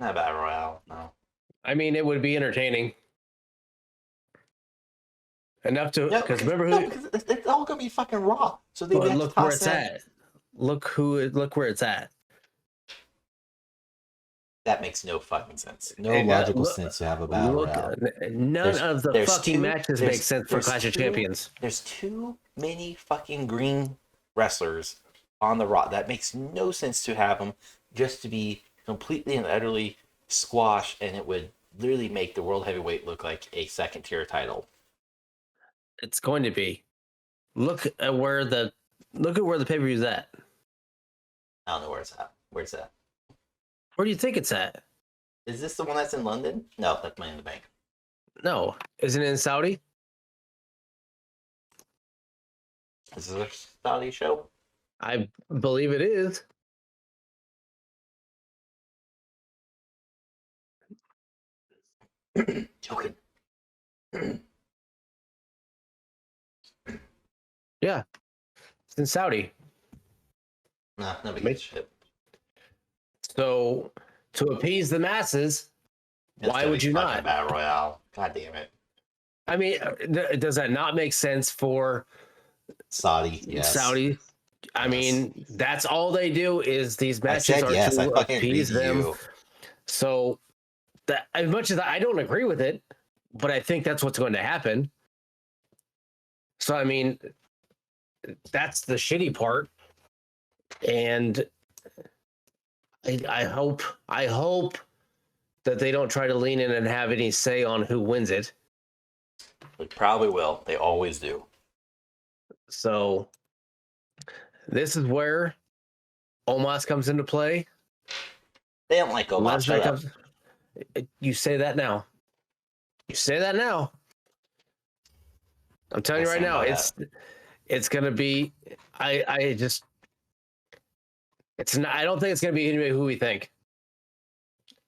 Not a battle royale. No. I mean, it would be entertaining enough to because remember who? Because it's all gonna be fucking Raw. So they look where it's at. Look where it's at. That makes no fucking sense. No logical sense to have a battle royale. None of the fucking matches make sense for Clash of Champions. There's too many fucking green wrestlers on the Raw. That makes no sense to have them just to be completely and utterly squashed, and it would literally make the World Heavyweight look like a second-tier title. It's going to be. Look at where the pay-per-view is at. I don't know where it's at. Where's that? Where do you think it's at? Is this the one that's in London? No, that's Money in the Bank. No. Isn't it in Saudi? Is this a Saudi show? I believe it is. Joking. Yeah. It's in Saudi. Nah, nobody gives a shit. So, to appease the masses, why would you not? Battle Royale. God damn it. I mean, does that not make sense for Saudi? Yes. Saudi? I mean, that's all they do is these matches are to appease them. So, that as much as I don't agree with it, but I think that's what's going to happen. So, I mean, that's the shitty part. And I hope that they don't try to lean in and have any say on who wins it. They probably will. They always do. So this is where Omos comes into play. They don't like Omos. You say that now. You say that now. I'm telling you right now, it's gonna be. It's not. I don't think it's going to be anybody who we think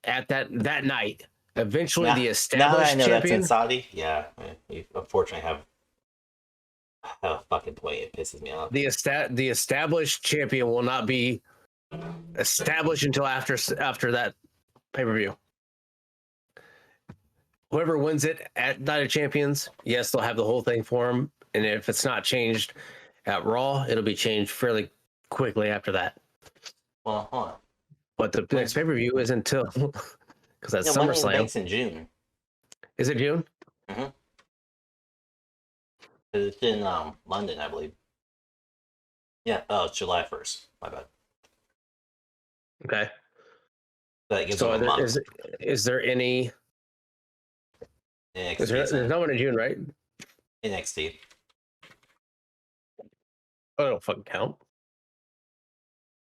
at that night. Eventually, the established champion. That's in Saudi. Yeah, you unfortunately have a fucking point. It pisses me off. The established champion will not be established until after that pay-per-view. Whoever wins it at Night of Champions, yes, they'll have the whole thing for them. And if it's not changed at Raw, it'll be changed fairly quickly after that. Well, hold on. But the next pay-per-view is until because that's SummerSlam. It's in June. Is it June? Mm-hmm. It's in London, I believe. Yeah. Oh, it's July 1st. My bad. Okay. That gives them a month. Is there any? There's no one in June, right? NXT. Oh, it don't fucking count.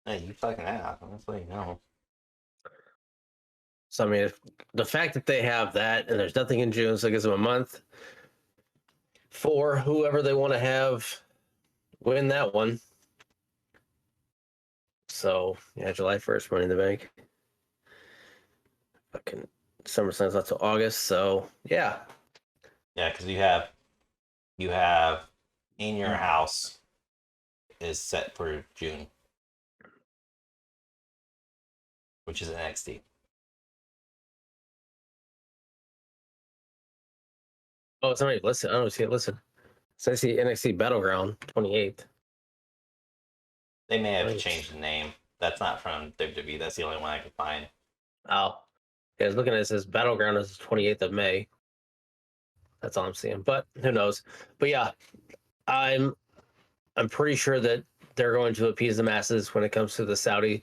Hey, you fucking ass. I'm just letting you know. So I mean, if the fact that they have that and there's nothing in June, so it gives them a month for whoever they want to have win that one. So yeah, July 1st, Money in the Bank. Fucking SummerSlam's not till August, so yeah. Yeah, because you have In Your House is set for June, which is NXT. Oh, it's not even listed. I don't see it listed. So I see NXT Battleground 28th. They may have Nice. changed the name. That's not from WWE. That's the only one I could find. Oh, yeah, I was looking at it, says Battleground is 28th of May. That's all I'm seeing, but who knows? But yeah, I'm pretty sure that they're going to appease the masses when it comes to the Saudi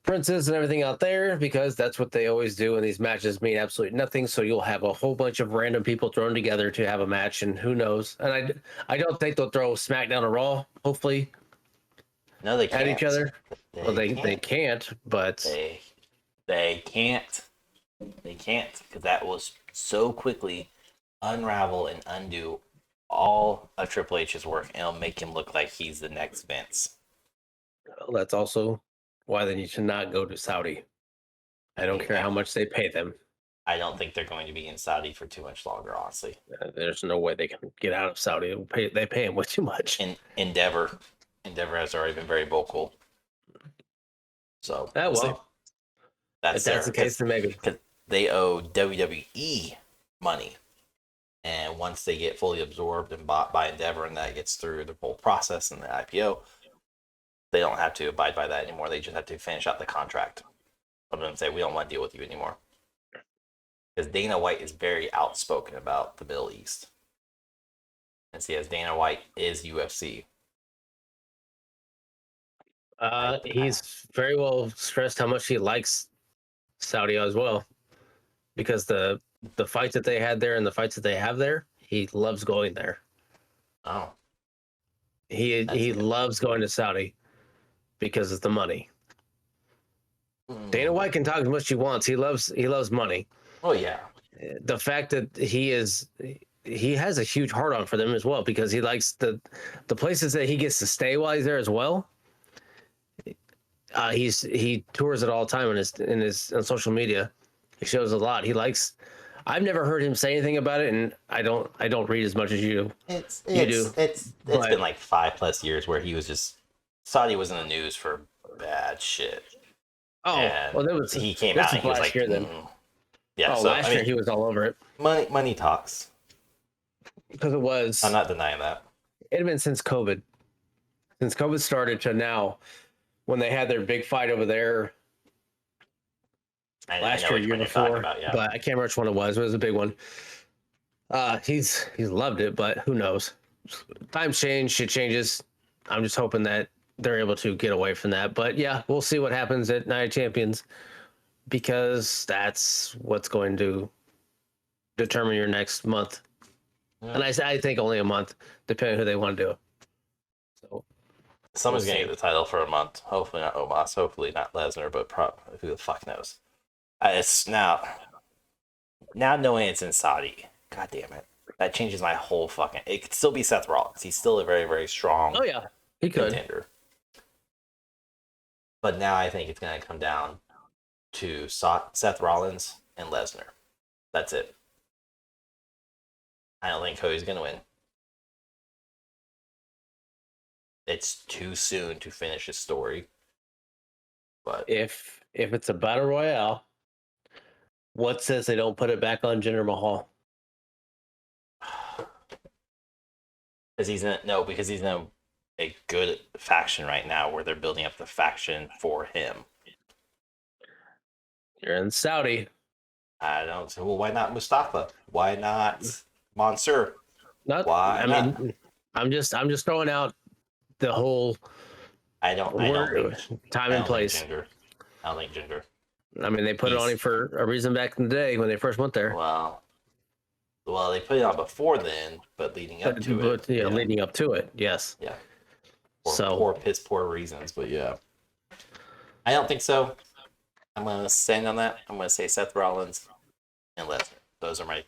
princes and everything out there, because that's what they always do, and these matches mean absolutely nothing. So you'll have a whole bunch of random people thrown together to have a match, and who knows? And I don't think they'll throw Smackdown or Raw, hopefully, No, they can't. at each other. Well, they can't, but they can't. They can't, because that will so quickly unravel and undo all of Triple H's work, and it'll make him look like he's the next Vince. that's also why they need to not go to Saudi. I don't care how much they pay them. I don't think they're going to be in Saudi for too much longer, honestly. There's no way they can get out of Saudi. They pay them way too much. Endeavor has already been very vocal. So well, if that's the case, then maybe. Because they owe WWE money. And once they get fully absorbed and bought by Endeavor, and that gets through the whole process and the IPO, they don't have to abide by that anymore. They just have to finish out the contract. I'm going to say, we don't want to deal with you anymore. Because Dana White is very outspoken about the Middle East. And see, as Dana White is UFC. He's very well stressed how much he likes Saudi as well, because the fights that they had there and the fights that they have there, he loves going there. Oh, he loves going to Saudi because of the money. Dana White can talk as much as he wants. He loves money. Oh yeah. The fact that he has a huge heart on for them as well, because he likes the places that he gets to stay while he's there as well. He tours it all the time on social media. He shows a lot. He likes. I've never heard him say anything about it, and I don't read as much as you. You do. It's been like 5+ years where he was just Saudi was in the news for bad shit. Oh, and well, he came out and he was like, year, then. Yeah. Oh, so last year he was all over it. Money talks. Because it was. I'm not denying that. It had been since COVID. Since COVID started to now, when they had their big fight over there. Last year before, but I can't remember which one it was. It was a big one. He's loved it, but who knows? Times change, shit changes. I'm just hoping that they're able to get away from that. But yeah, we'll see what happens at Night of Champions, because that's what's going to determine your next month. Yeah. And I think only a month, depending on who they want to do. So someone's going to get the title for a month. Hopefully not Omos. Hopefully not Lesnar, but who the fuck knows? It's now knowing it's in Saudi. God damn it. That changes my whole fucking. It could still be Seth Rollins. He's still a very, very strong. Oh yeah, he could. Contender. But now I think it's going to come down to Seth Rollins and Lesnar. That's it. I don't think Cody's going to win. It's too soon to finish his story. But if it's a battle royale, what says they don't put it back on Jinder Mahal? Because he's in a good faction right now where they're building up the faction for him. You're in Saudi. I don't. Well, why not Mustafa? Why not Mansoor? Why? I mean, I'm just throwing out the whole. I don't think time and place. I don't think Jinder. I mean, they put it on him for a reason back in the day when they first went there. Well, they put it on before then, but leading up to it. Yeah, leading up to it, yes. Yeah. Or piss poor reasons, but yeah. I don't think so. I'm going to stand on that. I'm going to say Seth Rollins and Lesnar. Those are my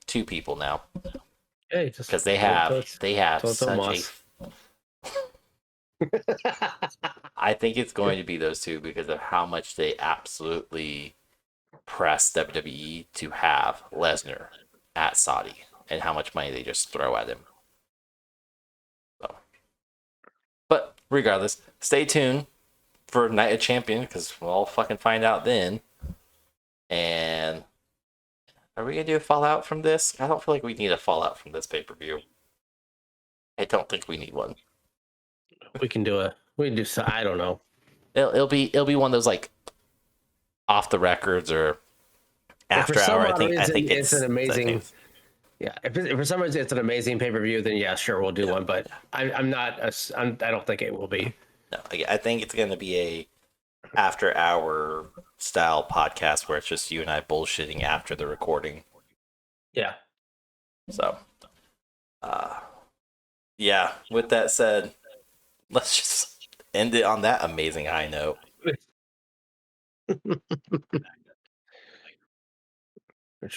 two people now. Hey, because they have such a. I think it's going to be those two because of how much they absolutely press WWE to have Lesnar at Saudi and how much money they just throw at him. So. But regardless, stay tuned for Night of Champion because we'll all fucking find out then. And are we gonna do a fallout from this? I don't feel like we need a fallout from this pay-per-view. I don't think we need one. We can do I don't know. It'll be one of those like off the records or after hour. I think it's an amazing. Yeah, if for some reason it's an amazing pay-per-view, then yeah, sure, we'll do one. But I don't think it will be. No, I think it's gonna be a after hour style podcast where it's just you and I bullshitting after the recording. Yeah. So, yeah. With that said, let's just end it on that amazing high note. Don't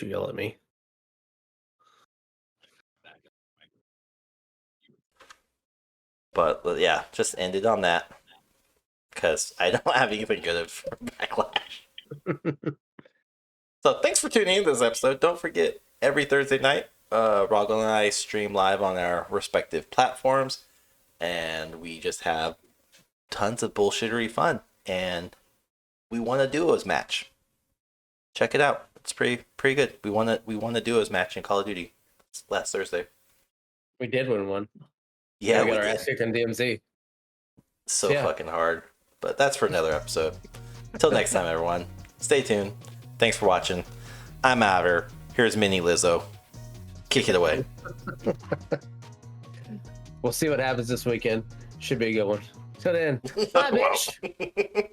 you yell at me? But yeah, just end it on that because I don't have anything good for Backlash. So thanks for tuning in to this episode. Don't forget, every Thursday night, Rahgel and I stream live on our respective platforms, and we just have tons of bullshittery fun. And we won a duos match. Check it out. It's pretty good. We won a duos match in Call of Duty last Thursday. We did win one. Yeah, we got our ass kicked on DMZ. So fucking hard. But that's for another episode. Until next time, everyone. Stay tuned. Thanks for watching. I'm Outer. Here's Mini Lizzo. Kick it away. We'll see what happens this weekend. Should be a good one. Till then. Bye, bitch.